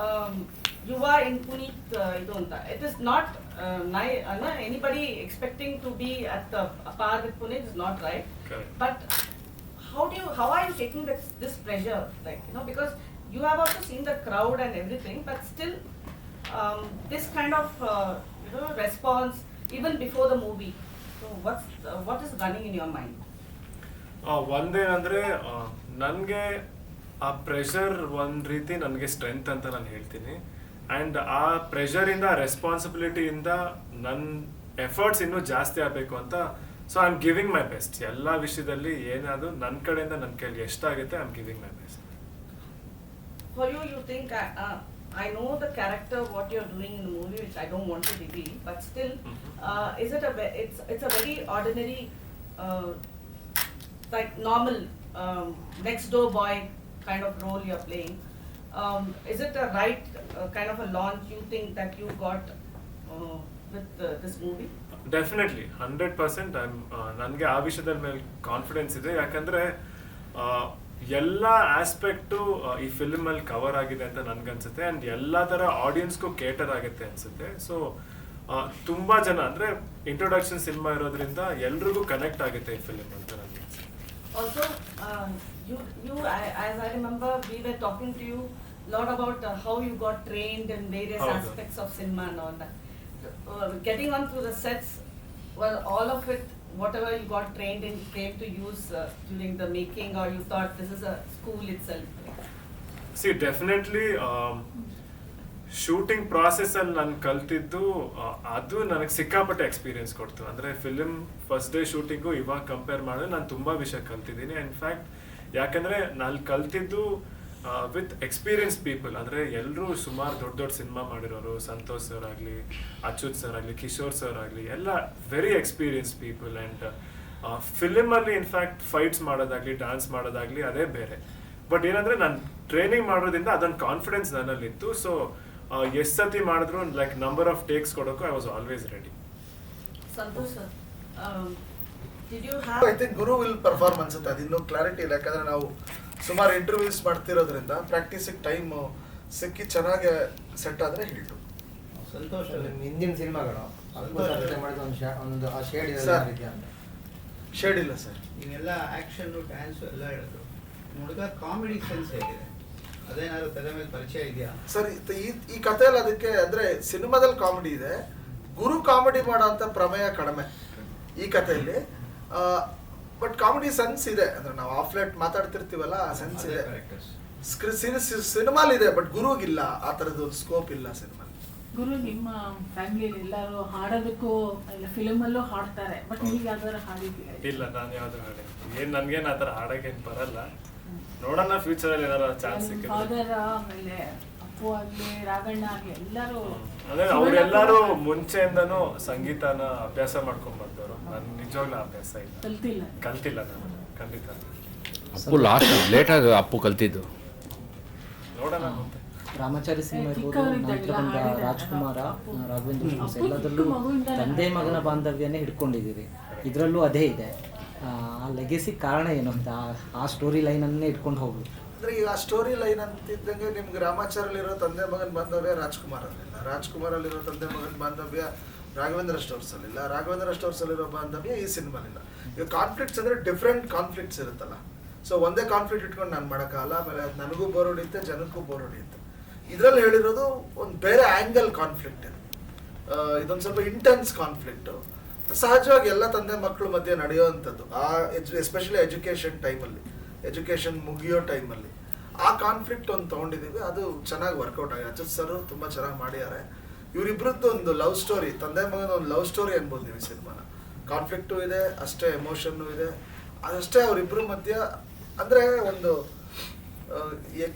Yuva in Puneet idonta. It is not anybody expecting to be at the par with Puneet is not right. Correct. But how are you taking this pressure, like, you know, because you have also seen the crowd and everything, but still this kind of response even before the movie. So what is running in your mind? ಒಂದೇನಂದ್ರೆ ನನಗೆ ಆ pressure ಒಂದ್ ರೀತಿ ನನಗೆ strength ಅಂತ ನಾನು ಹೇಳ್ತೀನಿ. And ಆ ಪ್ರೆಷರಿಂದ ರೆಸ್ಪಾನ್ಸಿಬಿಲಿಟಿಯಿಂದ ನನ್ನ ಎಫರ್ಟ್ಸ್ ಇನ್ನೂ ಜಾಸ್ತಿ ಆಗಬೇಕು ಅಂತ. So I am giving my best. ಎಲ್ಲ ವಿಷಯದಲ್ಲಿ ಏನಾದರೂ ನನ್ನ ಕಡೆಯಿಂದ ನನ್ನ ಕೈಲಿ ಎಷ್ಟಾಗುತ್ತೆ I am giving my best. For you, you think I know the character what you're doing in the movie, which I don't want to reveal, but still, is it it's a very ordinary, like normal next door boy kind of role you're playing. Is it a right kind of a launch you think that you got with this movie? Definitely 100% ನನಗೆ ಆ ವಿಷಯದ ಮೇಲೆ confidence ಇದೆ. ಯಾಕಂದರೆ ಎಲ್ಲ aspect ಈ ಫಿಲ್ಮಲ್ಲಿ cover ಆಗಿದೆ ಅಂತ ನನ್ಗನ್ಸುತ್ತೆ. ಆ್ಯಂಡ್ ಎಲ್ಲ ಥರ ಆಡಿಯನ್ಸ್ಗೂ ಕೇಟರ್ ಆಗುತ್ತೆ ಅನಿಸುತ್ತೆ. ಸೊ ತುಂಬ ಜನ ಅಂದರೆ ಇಂಟ್ರೊಡಕ್ಷನ್ ಸಿನಿಮಾ ಇರೋದ್ರಿಂದ ಎಲ್ರಿಗೂ ಕನೆಕ್ಟ್ ಆಗುತ್ತೆ ಈ ಫಿಲ್ಮ್ ಅಂತ ನನಗೆ. Also, as I remember, we were talking to you a lot about how you got trained in various aspects of cinema and all that. Getting on to the sets, well, all of it, whatever you got trained in, came to use during the making, or you thought this is a school itself? See, definitely, shooting ಪ್ರಾಸೆಸ್ಸಲ್ಲಿ ನಾನು ಕಲ್ತಿದ್ದು ಅದು ನನಗೆ ಸಿಕ್ಕಾಪಟ್ಟೆ experience ಕೊಡ್ತು. ಅಂದರೆ film first day shooting ಇವಾಗ compare ಮಾಡಿದ್ರೆ ನಾನು ತುಂಬ ವಿಷಯ ಕಲ್ತಿದ್ದೀನಿ. ಇನ್ಫ್ಯಾಕ್ಟ್ ಯಾಕಂದರೆ ನಾನು ಕಲ್ತಿದ್ದು ವಿತ್ ಎಕ್ಸ್ಪೀರಿಯನ್ಸ್ ಪೀಪಲ್. ಅಂದರೆ ಎಲ್ಲರೂ ಸುಮಾರು ದೊಡ್ಡ ದೊಡ್ಡ ಸಿನಿಮಾ ಮಾಡಿರೋರು, ಸಂತೋಷ್ ಸರ್ ಆಗಲಿ, ಅಚ್ಯುತ್ ಸರ್ ಆಗಲಿ, ಕಿಶೋರ್ ಸರ್ ಆಗಲಿ, ಎಲ್ಲ ವೆರಿ ಎಕ್ಸ್ಪೀರಿಯನ್ಸ್ ಪೀಪಲ್. ಆ್ಯಂಡ್ ಫಿಲ್ಮಲ್ಲಿ ಇನ್ಫ್ಯಾಕ್ಟ್ ಫೈಟ್ಸ್ ಮಾಡೋದಾಗಲಿ, ಡ್ಯಾನ್ಸ್ ಮಾಡೋದಾಗಲಿ ಅದೇ ಬೇರೆ. ಬಟ್ ಏನಂದರೆ ನಾನು ಟ್ರೈನಿಂಗ್ ಮಾಡೋದ್ರಿಂದ ಅದೊಂದು ಕಾನ್ಫಿಡೆನ್ಸ್ ನನ್ನಲ್ಲಿತ್ತು. ಸೊ ಎಷ್ಟು ಸತಿ ಮಾಡಿದ್ರು ಲೈಕ್ ನಂಬರ್ ಆಫ್ ಟೇಕ್ಸ್ ಕೊಡೋಕ್ಕೂ I was always ready. Santosh sir, did you have? I think Guru will perform ಅನ್ಸುತ್ತೆ. ಅದು ಇನ್ನೂ ಕ್ಲಾರಿಟಿ ಇಲ್ಲ. ಯಾಕಂದ್ರೆ ನಾವು ಸುಮಾರು ಇಂಟರ್ವ್ಯೂಸ್ ಮಾಡ್ತಿರೋದ್ರಿಂದ ಪ್ರಾಕ್ಟೀಸಿಗೆ ಟೈಮ್ ಸಿಕ್ಕಿ ಚೆನ್ನಾಗಿ ಸೆಟ್ ಆದರೆ ಹಿಡಿದು. ಸಂತೋಷ್ ನಿಮ್ಮ ಹಿಂದಿನ ಸಿನಿಮಾಗಳು ಮಾಡಿದ ಒಂದು ಆ ಶೇಡ್ ಇದೆ ಅಂತ. ಶೇಡ್ ಇಲ್ಲ ಸರ್. ನೀವೆಲ್ಲ ಆ್ಯಕ್ಷನ್ನು ಡ್ಯಾನ್ಸು ಎಲ್ಲ ಹೇಳಿದ್ರು. ಹುಡುಗ ಕಾಮಿಡಿ ಸೆನ್ಸ್ ಹೇಗಿದೆ? ಅದೇನಾದ್ರು ತಲೆ ಮೇಲೆ ಪರಿಚಯ ಇದೆಯಾ ಸರ್? ಈ ಕಥೆಯಲ್ಲಿ ಅದಕ್ಕೆ ಅಂದ್ರೆ ಸಿನಿಮಾದಲ್ಲಿ ಕಾಮಿಡಿ ಇದೆ, ಗುರು ಕಾಮಿಡಿ ಮಾಡೋ ಅಂತ ಪ್ರಮೇಯ ಕಡಿಮೆ ಈ ಕಥೆಯಲ್ಲಿ. ಬಟ್ ಕಾಮಿಡಿ ಸೆನ್ಸ್ ಇದೆ. ಅಂದ್ರೆ ನಾವು ಆಫ್ಲೈಟ್ ಮಾತಾಡ್ತಿರ್ತೀವಲ್ಲ, ಆ ಸೆನ್ಸ್ ಇದೆ ಸಿನಿಮಾಲ್ ಇದೆ. ಬಟ್ ಗುರುಗಿಲ್ಲ ಆ ಥರದ್ದು ಸ್ಕೋಪ್ ಇಲ್ಲ ಸಿನಿಮಾ. ಗುರು, ನಿಮ್ಮ ಫ್ಯಾಮಿಲಿಯಲ್ಲಿ ಎಲ್ಲರೂ ಹಾಡೋದಕ್ಕೂ ಇಲ್ಲ ಫಿಲ್ಮಲ್ಲೂ ಹಾಡ್ತಾರೆ, ಬಟ್ ನೀವು ಯಾವ್ದಾದ್ರು ಹಾಡಿದ್ದೀರಾ? ಇಲ್ಲ, ನಾನು ಯಾವ್ದು ಹಾಡಿಲ್ಲ. ಏನು ನನಗೇನು ಆ ಥರ ಹಾಡೋಕ್ಕೇನು ಬರಲ್ಲ. ನೋಡೋಣ ಫ್ಯೂಚರಲ್ಲಿ ಏನಾರ ಚಾನ್ಸ್ ಸಿಕ್ಕಿದ್ರೆ. ಫಾದರ್, ಆಮೇಲೆ ಅಪ್ಪು ಆಗಲಿ, ರಾಘಣ್ಣ ಆಗಲಿ ಎಲ್ಲರೂ ಅಂದರೆ ಅವರೆಲ್ಲರೂ ಮುಂಚೆಯಿಂದನೂ ಸಂಗೀತನ ಅಭ್ಯಾಸ ಮಾಡ್ಕೊಂಡು ಬಂದವರು. ನಾನು ನಿಜವಾಗ್ಲೂ ಅಭ್ಯಾಸ ಇಲ್ಲ, ಕಲ್ತಿಲ್ಲ ನಾನು ಖಂಡಿತ. ಅಪ್ಪು ಲಾಸ್ಟ್ ಲೇಟಾಗಿ ಅಪ್ಪು ಕಲ್ತಿದ್ದು. ನೋಡೋಣ ಮುಂದೆ. ರಾಮಾಚಾರಿ ಸಿನಿಮಾ ಇರ್ಬೋದು, ನಂತರ ಬಂದ ರಾಜ್ಕುಮಾರ, ರಾಘವೇಂದ್ರ ಫಿಲ್ಮ್ಸ್ ಎಲ್ಲದರಲ್ಲೂ ತಂದೆ ಮಗನ ಬಾಂಧವ್ಯನೇ ಹಿಡ್ಕೊಂಡಿದ್ದೀವಿ. ಇದರಲ್ಲೂ ಅದೇ ಇದೆ. ಆ ಲೆಗೆಸಿ ಕಾರಣ ಏನು ಅಂತ ಆ ಸ್ಟೋರಿ ಲೈನನ್ನೇ ಇಟ್ಕೊಂಡು ಹೋಗೋದು. ಅಂದ್ರೆ ಈಗ ಆ ಸ್ಟೋರಿ ಲೈನ್ ಅಂತಿದ್ದಂಗೆ ನಿಮ್ಗೆ ರಾಮಾಚಾರಲ್ಲಿರೋ ತಂದೆ ಮಗನ ಬಾಂಧವ್ಯ ರಾಜ್ಕುಮಾರ್ ಅಲ್ಲಿಲ್ಲ, ರಾಜ್ಕುಮಾರಲ್ಲಿರೋ ತಂದೆ ಮಗನ ಬಾಂಧವ್ಯ ರಾಘವೇಂದ್ರ ಸ್ಟೋರ್ಸ್ ಅಲ್ಲಿಲ್ಲ, ರಾಘವೇಂದ್ರ ಸ್ಟೋರ್ಸ್ ಅಲ್ಲಿರೋ ಬಾಂಧವ್ಯ ಈ ಸಿನಿಮಾಲಿಲ್ಲ. ಈಗ ಕಾನ್ಫ್ಲಿಕ್ಟ್ಸ್ ಅಂದ್ರೆ ಡಿಫ್ರೆಂಟ್ ಕಾನ್ಫ್ಲಿಕ್ಟ್ಸ್ ಇರುತ್ತಲ್ಲ. ಸೊ ಒಂದೇ ಕಾನ್ಫ್ಲಿಕ್ಟ್ ಇಟ್ಕೊಂಡು ನಾನು ಮಾಡೋಕ್ಕಾಗಲ್ಲ. ಆಮೇಲೆ ನನಗೂ ಬೋರ್ ಹೊಡಿಯುತ್ತೆ, ಜನಕ್ಕೂ ಬೋರ್ ಹೊಡಿಯುತ್ತೆ. ಇದರಲ್ಲಿ ಹೇಳಿರೋದು ಒಂದು ಬೇರೆ ಆ್ಯಂಗಲ್ ಕಾನ್ಫ್ಲಿಕ್ಟ್ ಇದೆ. ಇದೊಂದು ಸ್ವಲ್ಪ ಇಂಟೆನ್ಸ್ ಕಾನ್ಫ್ಲಿಕ್ಟು. ಸಹಜವಾಗಿ ಎಲ್ಲ ತಂದೆ ಮಕ್ಕಳು ಮಧ್ಯೆ ನಡೆಯುವಂಥದ್ದು. ಆ ಎಸ್ಪೆಷಲಿ ಎಜುಕೇಷನ್ ಟೈಮಲ್ಲಿ, ಎಜುಕೇಷನ್ ಮುಗಿಯೋ ಟೈಮಲ್ಲಿ ಆ ಕಾನ್ಫ್ಲಿಕ್ಟ್ ಒಂದು ತೊಗೊಂಡಿದ್ದೀವಿ. ಅದು ಚೆನ್ನಾಗಿ ವರ್ಕೌಟ್ ಆಗಿದೆ. ಅಚ್ಯುತ್ ಸರ್ ತುಂಬ ಚೆನ್ನಾಗಿ ಮಾಡಿದ್ದಾರೆ. ಇವರಿಬ್ಬರದ್ದು ಒಂದು ಲವ್ ಸ್ಟೋರಿ, ತಂದೆ ಮಗನ ಒಂದು ಲವ್ ಸ್ಟೋರಿ ಅನ್ಬೋದು ನೀವು ಈ ಸಿನಿಮಾನ. ಕಾನ್ಫ್ಲಿಕ್ಟು ಇದೆ, ಅಷ್ಟೇ ಎಮೋಷನ್ನು ಇದೆ, ಅದಷ್ಟೇ ಅವರಿಬ್ಬರ ಮಧ್ಯ. ಅಂದರೆ ಒಂದು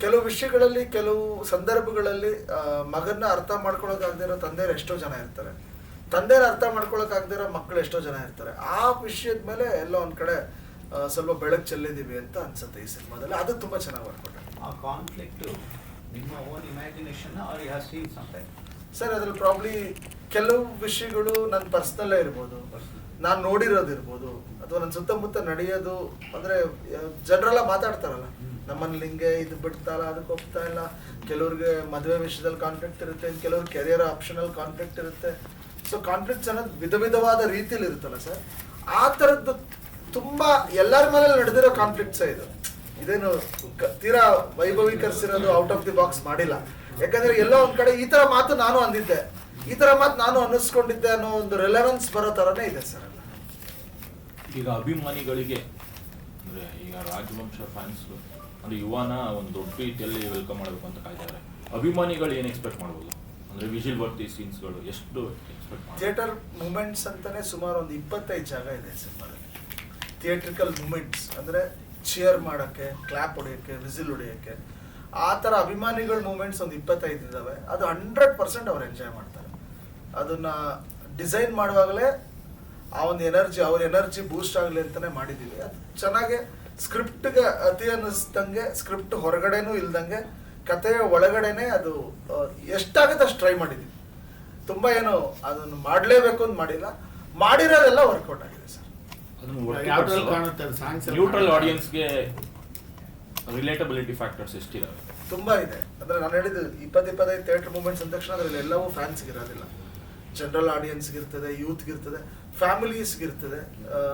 ಕೆಲವು ವಿಷಯಗಳಲ್ಲಿ, ಕೆಲವು ಸಂದರ್ಭಗಳಲ್ಲಿ ಮಗನ್ನ ಅರ್ಥ ಮಾಡ್ಕೊಳಕ್ಕಾಗದೇ ಇರೋ ತಂದೆಯರು ಎಷ್ಟೋ ಜನ ಇರ್ತಾರೆ, ತಂದೆನ ಅರ್ಥ ಮಾಡ್ಕೊಳಕ್ಕಾಗದೇ ಇರೋ ಮಕ್ಕಳು ಎಷ್ಟೋ ಜನ ಇರ್ತಾರೆ. ಆ ವಿಷಯದ ಮೇಲೆ ಎಲ್ಲೋ ಒಂದು ಕಡೆ ಸ್ವಲ್ಪ ಬೆಳಕು ಚೆಲ್ಲಿದ್ದೀವಿ ಅಂತ ಅನ್ಸುತ್ತೆ ಈ ಸಿನಿಮಾದಲ್ಲಿ. ಅದು ತುಂಬ ಚೆನ್ನಾಗಿ ವರ್ಕೌಟ್ ಆಗಿದೆ. ಆ ಕಾನ್ಫ್ಲಿಕ್ಟ್ ನಿಮ್ಮ own imagination or you have seen something? Sir, ಅದ್ರಲ್ಲಿ ಪ್ರಾಬ್ಲಿ ಕೆಲವು ವಿಷಯಗಳು ನನ್ನ ಪರ್ಸ್ನಲ್ಲೇ ಇರ್ಬೋದು, ನಾನು ನೋಡಿರೋದಿರ್ಬೋದು, ಅಥವಾ ನನ್ನ ಸುತ್ತಮುತ್ತ ನಡೆಯೋದು. ಅಂದರೆ ಜನರೆಲ್ಲ ಮಾತಾಡ್ತಾರಲ್ಲ, ನಮ್ಮಲ್ಲಿ ಹಿಂಗೆ ಇದು ಬಿಡ್ತಾರಲ್ಲ, ಅದಕ್ಕೆ ಹೋಗ್ತಾ ಇಲ್ಲ. ಕೆಲವ್ರಿಗೆ ಮದುವೆ ವಿಷಯದಲ್ಲಿ ಕಾನ್ಫ್ಲಿಕ್ಟ್ ಇರುತ್ತೆ, ಕೆಲವ್ರಿಗೆ ಕೆರಿಯರ್ ಆಪ್ಷನಲ್ ಕಾನ್ಫ್ಲಿಕ್ಟ್ ಇರುತ್ತೆ. ಸೊ ಕಾನ್ಫ್ಲಿಕ್ಟ್ಸ್ ಅನ್ನೋದು ವಿಧ ವಿಧವಾದ ರೀತಿಯಲ್ಲಿ ಇರುತ್ತಲ್ಲ ಸರ್. ಆ ಥರದ್ದು ತುಂಬ ಎಲ್ಲರ ಮನೇಲಿ ನಡೆದಿರೋ ಕಾನ್ಫ್ಲಿಕ್ಟ್ಸೇ ಇದು. ಇದೇನು ತೀರಾ ವೈಭವೀಕರಿಸಿರೋದು, ಔಟ್ ಆಫ್ ದಿ ಬಾಕ್ಸ್ ಮಾಡಿಲ್ಲ. ಯಾಕಂದರೆ ಎಲ್ಲೋ ಒಂದು ಕಡೆ ಈ ಥರ ಮಾತು ನಾನು ಅಂದಿದ್ದೆ. ಈ ತರ ಮಾತು ನಾನು ಅನ್ನಿಸ್ಕೊಂಡಿದ್ದೆ ಅನ್ನೋ ಒಂದು ರಿಲೆವೆನ್ಸ್ ಬರೋ ತರನೇ ಇದೆ ಸರ್. ಈಗ ಅಭಿಮಾನಿಗಳಿಗೆ ಅಂದ್ರೆ ಈಗ ರಾಜವಂಶ ಫ್ಯಾನ್ಸ್ ಅಂದ್ರೆ ಯುವನ ಒಂದು ದೊಡ್ಡ ರೀತಿಯಲ್ಲಿ ವೆಲ್ಕಮ್ ಮಾಡಬೇಕು ಅಂತ ಕಾಯ್ತಾರೆ. ಅಭಿಮಾನಿಗಳು ಏನು ಎಕ್ಸ್ಪೆಕ್ಟ್ ಮಾಡ್ಬೋದು ಅಂದ್ರೆ ವಿಜುವಲ್ ವರ್ತಿ ಸೀನ್ಸ್ಗಳು ಎಷ್ಟು ಎಕ್ಸ್ಪೆಕ್ಟ್ ಮಾಡ್ಬೋದು? ಥಿಯೇಟರ್ ಮೂಮೆಂಟ್ಸ್ ಅಂತಾನೆ ಸುಮಾರು ಒಂದು 25 ಜಾಗ ಇದೆ ಸಿನಿಮಾದಲ್ಲಿ. ಥಿಯೇಟ್ರಿಕಲ್ ಮೂಮೆಂಟ್ಸ್ ಅಂದ್ರೆ ಚಿಯರ್ ಮಾಡೋಕ್ಕೆ, ಕ್ಲಾಪ್ ಹೊಡೆಯೋಕ್ಕೆ, ವಿಸಿಲ್ ಹೊಡೆಯೋಕ್ಕೆ, ಆ ಥರ ಅಭಿಮಾನಿಗಳ ಮೂಮೆಂಟ್ಸ್ ಒಂದು 25 ಇದ್ದಾವೆ. ಅದು 100% ಅವ್ರು ಎಂಜಾಯ್ ಮಾಡ್ತಾರೆ. ಅದನ್ನ ಡಿಸೈನ್ ಮಾಡುವಾಗಲೇ ಆ ಒಂದು ಅವ್ರ ಎನರ್ಜಿ ಬೂಸ್ಟ್ ಆಗಲಿ ಅಂತಾನೆ ಮಾಡಿದ್ದೀವಿ. ಅದು ಚೆನ್ನಾಗೆ ಸ್ಕ್ರಿಪ್ಟ್ಗೆ ಅತಿ ಅನ್ನಿಸ್ದಂಗೆ, ಸ್ಕ್ರಿಪ್ಟ್ ಹೊರಗಡೆನೂ ಇಲ್ದಂಗೆ, ಕಥೆಯ ಒಳಗಡೆನೆ ಅದು ಎಷ್ಟಾಗುತ್ತೆ ಅಷ್ಟು ಟ್ರೈ ಮಾಡಿದ್ದೀವಿ. ತುಂಬ ಏನು ಅದನ್ನು ಮಾಡಲೇಬೇಕು ಅಂತ ಮಾಡಿಲ್ಲ, ಮಾಡಿರೋದೆಲ್ಲ ವರ್ಕೌಟ್ ಆಗಿದೆ ಸರ್. ನ್ಯೂಟ್ರಲ್ ಆಡಿಯನ್ಸ್ಗೆ ರಿಲೇಟಬಿಲಿಟಿ ಫ್ಯಾಕ್ಟರ್ಸ್ ಎಷ್ಟಿದಾವೆ? ತುಂಬಾ ಇದೆ. ಅಂದ್ರೆ ನಾನು ಹೇಳಿದ್ದು 20-25 ಥಿಯೇಟರ್ ಮೂಮೆಂಟ್ಸ್ ಅಂದ ತಕ್ಷಣ ಅದರಲ್ಲಿ ಎಲ್ಲವೂ ಫ್ಯಾನ್ಸ್ಗೆ ಇರೋದಿಲ್ಲ. ಜನರಲ್ ಆಡಿಯನ್ಸ್ಗೆ ಇರ್ತದೆ, ಯೂತ್ಗೆ ಇರ್ತದೆ, ಫ್ಯಾಮಿಲೀಸ್ಗೆ ಇರ್ತದೆ.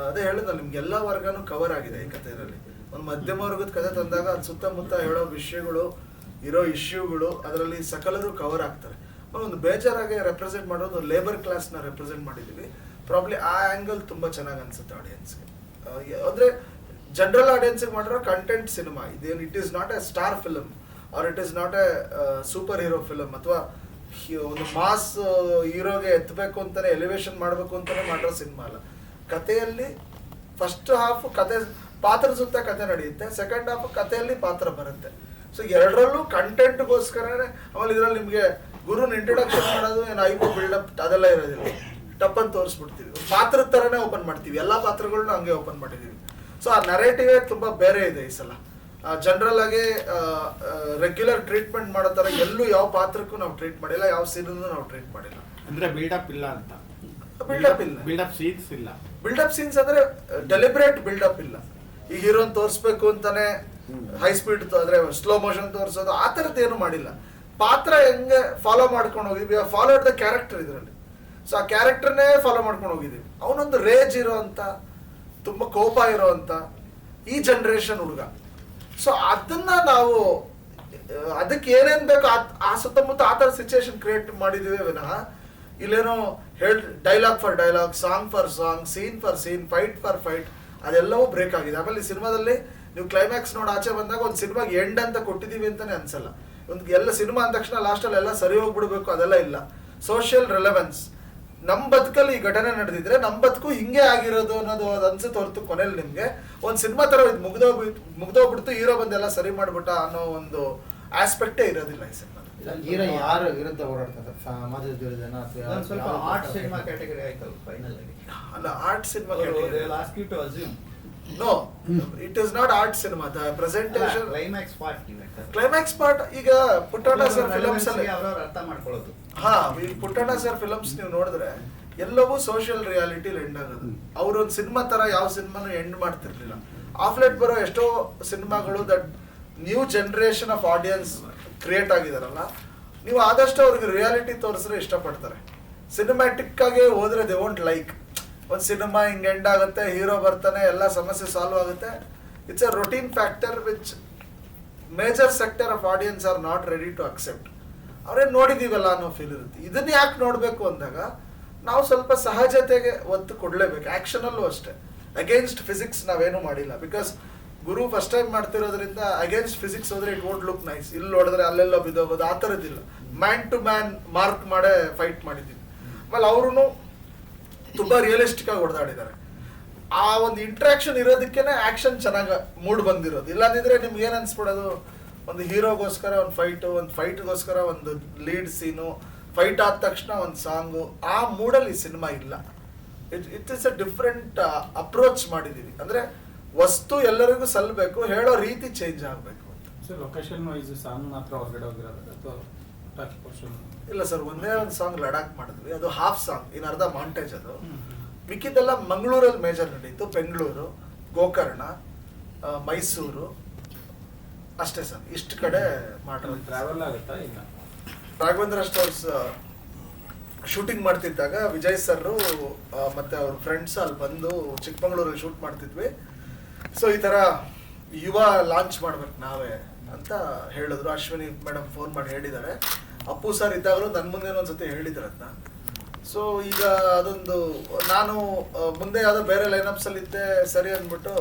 ಅದೇ ಹೇಳಿದ್ನಲ್ಲ, ನಿಮ್ಗೆ ಎಲ್ಲ ವರ್ಗನೂ ಕವರ್ ಆಗಿದೆ ಈ ಕಥೆಯಲ್ಲಿ. ಒಂದು ಮಧ್ಯಮ ವರ್ಗದ ಕಥೆ ತಂದಾಗ ಅದು ಸುತ್ತಮುತ್ತ ಹೇಳೋ ವಿಷಯಗಳು, ಇರೋ ಇಶ್ಯೂಗಳು ಅದರಲ್ಲಿ ಸಕಲರು ಕವರ್ ಆಗ್ತಾರೆ. ಒಂದು ಬೇಜಾರಾಗಿ ರೆಪ್ರೆಸೆಂಟ್ ಮಾಡೋದು ಲೇಬರ್ ಕ್ಲಾಸ್ನ ರೆಪ್ರೆಸೆಂಟ್ ಮಾಡಿದ್ದೀವಿ. ಪ್ರಾಬ್ಲಿ ಆ ಆ್ಯಂಗಲ್ ತುಂಬ ಚೆನ್ನಾಗಿ ಅನ್ಸುತ್ತೆ ಆಡಿಯನ್ಸ್ಗೆ. ಅಂದರೆ ಜನರಲ್ ಆಡಿಯನ್ಸ್ಗೆ ಮಾಡಿರೋ ಕಂಟೆಂಟ್ ಸಿನಿಮಾ ಇದೇನು, it is not a star film or it is not a super hero film ಅಥವಾ ಒಂದು ಮಾಸ್ ಹೀರೋಗೆ ಎತ್ತಬೇಕು ಅಂತಾನೆ, ಎಲಿವೇಶನ್ ಮಾಡಬೇಕು ಅಂತಾನೆ ಮಾಡಿರೋ ಸಿನಿಮಾ ಅಲ್ಲ. ಕಥೆಯಲ್ಲಿ ಫಸ್ಟ್ ಹಾಫ್ ಕತೆ ಪಾತ್ರ ಸುತ್ತ ಕತೆ ನಡೆಯುತ್ತೆ, ಸೆಕೆಂಡ್ ಹಾಫ್ ಕಥೆಯಲ್ಲಿ ಪಾತ್ರ ಬರುತ್ತೆ. ಸೊ ಎರಡರಲ್ಲೂ ಕಂಟೆಂಟ್ಗೋಸ್ಕರನೇ. ಆಮೇಲೆ ಇದರಲ್ಲಿ ನಿಮಗೆ ಗುರುನ ಇಂಟ್ರೊಡಕ್ಷನ್ ಮಾಡೋದು ಏನು ಐಪೋ ಬಿಲ್ಡಪ್ ಅದೆಲ್ಲ ಇರೋದಿಲ್ಲ, ಟಪ್ ಅಂತ ತೋರಿಸ್ಬಿಡ್ತೀವಿ. ಪಾತ್ರದ ಥರನೇ ಓಪನ್ ಮಾಡ್ತೀವಿ, ಎಲ್ಲ ಪಾತ್ರಗಳನ್ನ ಹಂಗೆ ಓಪನ್ ಮಾಡಿದ್ದೀವಿ. ಸೊ ಆ ನರೇಟಿವೇ ತುಂಬ ಬೇರೆ ಇದೆ ಈ ಸಲ. ಜನರಲ್ ಆಗಿ ರೆಗ್ಯುಲರ್ ಟ್ರೀಟ್ಮೆಂಟ್ ಮಾಡೋ ಥರ ಎಲ್ಲೂ ಯಾವ ಪಾತ್ರಕ್ಕೂ ನಾವು ಟ್ರೀಟ್ ಮಾಡಿಲ್ಲ, ಯಾವ ಸೀನನ್ನು ನಾವು ಟ್ರೀಟ್ ಮಾಡಿಲ್ಲ. ಅಂದ್ರೆ ಬಿಲ್ಡಪ್ ಇಲ್ಲ ಅಂತ. ಬಿಲ್ಡಪ್ ಇಲ್ಲ, ಬಿಲ್ಡಪ್ ಸೀನ್ಸ್ ಇಲ್ಲ. ಬಿಲ್ಡಪ್ ಸೀನ್ಸ್ ಅಂದ್ರೆ ಡೆಲಿಬ್ರೇಟ್ ಬಿಲ್ಡಪ್ ಇಲ್ಲ. ಈ ಹೀರೋನ್ ತೋರಿಸ್ಬೇಕು ಅಂತಾನೆ ಹೈ ಸ್ಪೀಡ್ ಅಂದ್ರೆ ಸ್ಲೋ ಮೋಷನ್ ತೋರಿಸೋದು ಆ ಥರದ್ದು ಏನು ಮಾಡಿಲ್ಲ. ಪಾತ್ರ ಹೆಂಗೆ ಫಾಲೋ ಮಾಡ್ಕೊಂಡು ಹೋಗಿದ್ವಿ, ಫಾಲೋಡ್ ದ ಕ್ಯಾರೆಕ್ಟರ್ ಇದರಲ್ಲಿ. ಸೊ ಆ ಕ್ಯಾರೆಕ್ಟರ್ನೇ ಫಾಲೋ ಮಾಡ್ಕೊಂಡು ಹೋಗಿದ್ದೀವಿ. ಅವನೊಂದು ರೇಜ್ ಇರೋ ಅಂತ, ತುಂಬ ಕೋಪ ಇರೋ ಅಂತ ಈ ಜನ್ರೇಷನ್ ಹುಡುಗ. ಸೊ ಅದನ್ನ ನಾವು ಅದಕ್ಕೆ ಏನೇನ್ ಬೇಕು ಆ ಸುತ್ತಮುತ್ತ ಆ ಥರ ಸಿಚುವೇಶನ್ ಕ್ರಿಯೇಟ್ ಮಾಡಿದ್ದೀವಿ ವಿನಃ ಇಲ್ಲೇನೋ dialogue for dialogue, song for song, scene for scene, fight for fight ಅದೆಲ್ಲವೂ ಬ್ರೇಕ್ ಆಗಿದೆ. ಆಮೇಲೆ ಈ ಸಿನಿಮಾದಲ್ಲಿ ನೀವು ಕ್ಲೈಮ್ಯಾಕ್ಸ್ ನೋಡಿ ಆಚೆ ಬಂದಾಗ ಒಂದು ಸಿನಿಮಾಗೆ ಎಂಡ್ ಅಂತ ಕೊಟ್ಟಿದ್ದೀವಿ ಅಂತಾನೆ ಅನ್ಸಲ್ಲ. ಒಂದು ಎಲ್ಲ ಸಿನಿಮಾ ಅಂದ ತಕ್ಷಣ ಲಾಸ್ಟಲ್ಲಿ ಎಲ್ಲ ಸರಿ ಹೋಗ್ಬಿಡ್ಬೇಕು ಅದೆಲ್ಲ ಇಲ್ಲ. ಸೋಷಿಯಲ್ ರೆಲೆವೆನ್ಸ್, ನಮ್ಮ ಬದುಕಲ್ಲಿ ಈ ಘಟನೆ ನಡೆದಿದ್ರೆ ನಮ್ಮ ಬದುಕು ಹಿಂಗೆ ಆಗಿರೋದು ಅನ್ನೋದು ಅದು ಅನ್ಸುತ್ತೆ ಹೊರತು ಕೊನೆಯಲ್ಲಿ ನಿಮ್ಗೆ ಒಂದು ಸಿನಿಮಾ ತರ ಇದು ಮುಗ್ದೋಗ್ಬಿಡ್ತು, ಹೀರೋ ಬಂದೆಲ್ಲ ಸರಿ ಮಾಡ್ಬಿಟ್ಟ ಅನ್ನೋ ಒಂದು ಆಸ್ಪೆಕ್ಟೇ ಇರೋದಿಲ್ಲ ಈ ಸಿನಿಮಾ. ಹೀರೋ ಯಾರು ವಿರುದ್ಧ ಹೋರಾಡ್ತಾರೆ, ಸಮಾಜದ ವಿರುದ್ಧನ ಅಥವಾ ಸ್ವಲ್ಪ ಆರ್ಟ್ ಸಿನಿಮಾ ಕ್ಯಾಟಗರಿ ಆಯ್ತಲ್ಲ ಫೈನಲ್ ಆಗಿ? ಅಲ್ಲ, art cinema ask you to assume. No, it is not art cinema. The presentation, climax part ಈಗ ಪುಟ್ಟಣ್ಣ ಸರ್ ಫಿಲಮ್ಸ್ ಅಲ್ಲಿ ಅವರವ್ರು ಅರ್ಥ ಮಾಡ್ಕೊಳ್ಳೋದು. ಈ ಪುಟ್ಟಣ್ಣ ಸರ್ ಫಿಲಮ್ಸ್ ನೀವು ನೋಡಿದ್ರೆ ಎಲ್ಲವೂ ಸೋಷಿಯಲ್ ರಿಯಾಲಿಟಿಲಿ ಎಂಡ್ ಆಗೋದು. ಅವ್ರು ಒಂದು ಸಿನಿಮಾ ತರ ಯಾವ ಸಿನಿಮಾನು ಎಂಡ್ ಮಾಡ್ತಿರ್ಲಿಲ್ಲ. ಆಫ್ ಲೇಟ್ ಬರೋ ಎಷ್ಟೋ ಸಿನಿಮಾಗಳು that new generation of audience create ಆಗಿದಾರಲ್ಲ, ನೀವು ಆದಷ್ಟು ಅವ್ರಿಗೆ ರಿಯಾಲಿಟಿ ತೋರಿಸಿದ್ರೆ ಇಷ್ಟಪಡ್ತಾರೆ. ಸಿನಿಮ್ಯಾಟಿಕ್ ಆಗಿ ಹೋದ್ರೆ ದೇ ವೋಂಟ್ ಲೈಕ್. ಒಂದು ಸಿನಿಮಾ ಹಿಂಗೆ ಎಂಡ್ ಆಗುತ್ತೆ, ಹೀರೋ ಬರ್ತಾನೆ, ಎಲ್ಲ ಸಮಸ್ಯೆ ಸಾಲ್ವ್ ಆಗುತ್ತೆ. It's a routine factor which major sector of audience are not ready to accept. ಅವ್ರೇನು ನೋಡಿದೀವಲ್ಲ ಅನ್ನೋ ಫೀಲ್ ಇರುತ್ತೆ. ಇದನ್ನ ಯಾಕೆ ನೋಡಬೇಕು ಅಂದಾಗ ನಾವು ಸ್ವಲ್ಪ ಸಹಜತೆಗೆ ಒತ್ತು ಕೊಡಲೇಬೇಕು. ಆ್ಯಕ್ಷನಲ್ಲೂ ಅಷ್ಟೇ, ಅಗೇನ್ಸ್ಟ್ ಫಿಸಿಕ್ಸ್ ನಾವೇನು ಮಾಡಿಲ್ಲ. ಬಿಕಾಸ್ ಗುರು ಫಸ್ಟ್ ಟೈಮ್ ಮಾಡ್ತಿರೋದ್ರಿಂದ ಅಗೇನ್ಸ್ಟ್ ಫಿಸಿಕ್ಸ್ ಹೋದ್ರೆ ಇಟ್ ವೋಂಟ್ ಲುಕ್ ನೈಸ್. ಇಲ್ಲಿ ನೋಡಿದ್ರೆ ಅಲ್ಲೆಲ್ಲೋ ಬಿದ್ದೋಗೋದು ಆ ಥರದ್ದಿಲ್ಲ. ಮ್ಯಾನ್ ಟು ಮ್ಯಾನ್ ಮಾರ್ಕ್ ಮಾಡೇ ಫೈಟ್ ಮಾಡಿದ್ದೀವಿ. ಆಮೇಲೆ ಅವ್ರೂ ತುಂಬ ರಿಯಲಿಸ್ಟಿಕ್ ಆಗಿ ಹೊಡೆದಾಡಿದ್ದಾರೆ. ಆ ಒಂದು ಇಂಟ್ರಾಕ್ಷನ್ ಇರೋದಕ್ಕೇನೆ ಆಕ್ಷನ್ ಚೆನ್ನಾಗಿ ಮೂಡ್ ಬಂದಿರೋದು. ಇಲ್ಲಾಂದಿದ್ರೆ ನಿಮ್ಗೆ ಏನು ಅನ್ಸ್ಬಿಡೋದು, ಒಂದು ಹೀರೋಗೋಸ್ಕರ ಒಂದು ಫೈಟ್ಗೋಸ್ಕರ ಒಂದು ಲೀಡ್ ಸೀನು, ಫೈಟ್ ಆದ ತಕ್ಷಣ ಒಂದು ಸಾಂಗು, ಆ ಮೂಡಲ್ಲಿ ಈ ಸಿನಿಮಾ ಇಲ್ಲ. It is a different approach ಮಾಡಿದ್ದೀವಿ. ಅಂದರೆ ವಸ್ತು ಎಲ್ಲರಿಗೂ ಸಲ್ಲಬೇಕು, ಹೇಳೋ ರೀತಿ ಚೇಂಜ್ ಆಗಬೇಕು ಅಂತ. ಸರ್ ಲೊಕೇಶನ್ ವೈಸ್ ಸಾಂಗ್ ಮಾತ್ರ ಹೊರಗಡೆ ಹೋಗಿರೋದು ಅಥವಾ ಇಲ್ಲ ಸರ್, ಒಂದೇ ಒಂದು ಸಾಂಗ್ ಲಡಾಖ್ ಮಾಡಿದ್ವಿ, ಅದು ಹಾಫ್ ಸಾಂಗ್, ಇನ್ನು ಅರ್ಧ ಮಾಂಟೇಜ್. ಅದು ಮಿಕ್ಕಿದ್ದೆಲ್ಲ ಮಂಗಳೂರಲ್ಲಿ ಮೇಜರ್ ನಡೀತು. ಬೆಂಗಳೂರು, ಗೋಕರ್ಣ, ಮೈಸೂರು ಅಷ್ಟೇ ಸರ್. ಇಷ್ಟು ಕಡೆ ಮಾಡಿರೋದು. ಟ್ರಾವೆಲ್ ಆಗುತ್ತಾ? ಇಲ್ಲ, ರಾಘವೇಂದ್ರ ಸ್ಟೋರ್ಸ್ ಶೂಟಿಂಗ್ ಮಾಡ್ತಿದ್ದಾಗ ವಿಜಯ್ ಸರ್ರು ಮತ್ತೆ ಅವ್ರ ಫ್ರೆಂಡ್ಸ್ ಅಲ್ಲಿ ಬಂದು ಚಿಕ್ಕಮಂಗ್ಳೂರಲ್ಲಿ ಶೂಟ್ ಮಾಡ್ತಿದ್ವಿ. ಸೊ ಈ ಥರ ಯುವ ಲಾಂಚ್ ಮಾಡ್ಬೇಕು ನಾವೇ ಅಂತ ಹೇಳಿದ್ರು. ಅಶ್ವಿನಿ ಮೇಡಮ್ ಫೋನ್ ಮಾಡಿ ಹೇಳಿದ್ದಾರೆ. ಅಪ್ಪು ಸರ್ ಇದ್ದಾಗಲೂ ನನ್ನ ಮುಂದೆ ಒಂದ್ಸತಿ ಹೇಳಿದ್ರು ಅದನ್ನ. ಸೊ ಈಗ ಅದೊಂದು ನಾನು ಮುಂದೆ ಯಾವುದೋ ಬೇರೆ ಲೈನಪ್ಸಲ್ಲಿ ಇದ್ದೆ ಸರಿ ಅಂದ್ಬಿಟ್ಟು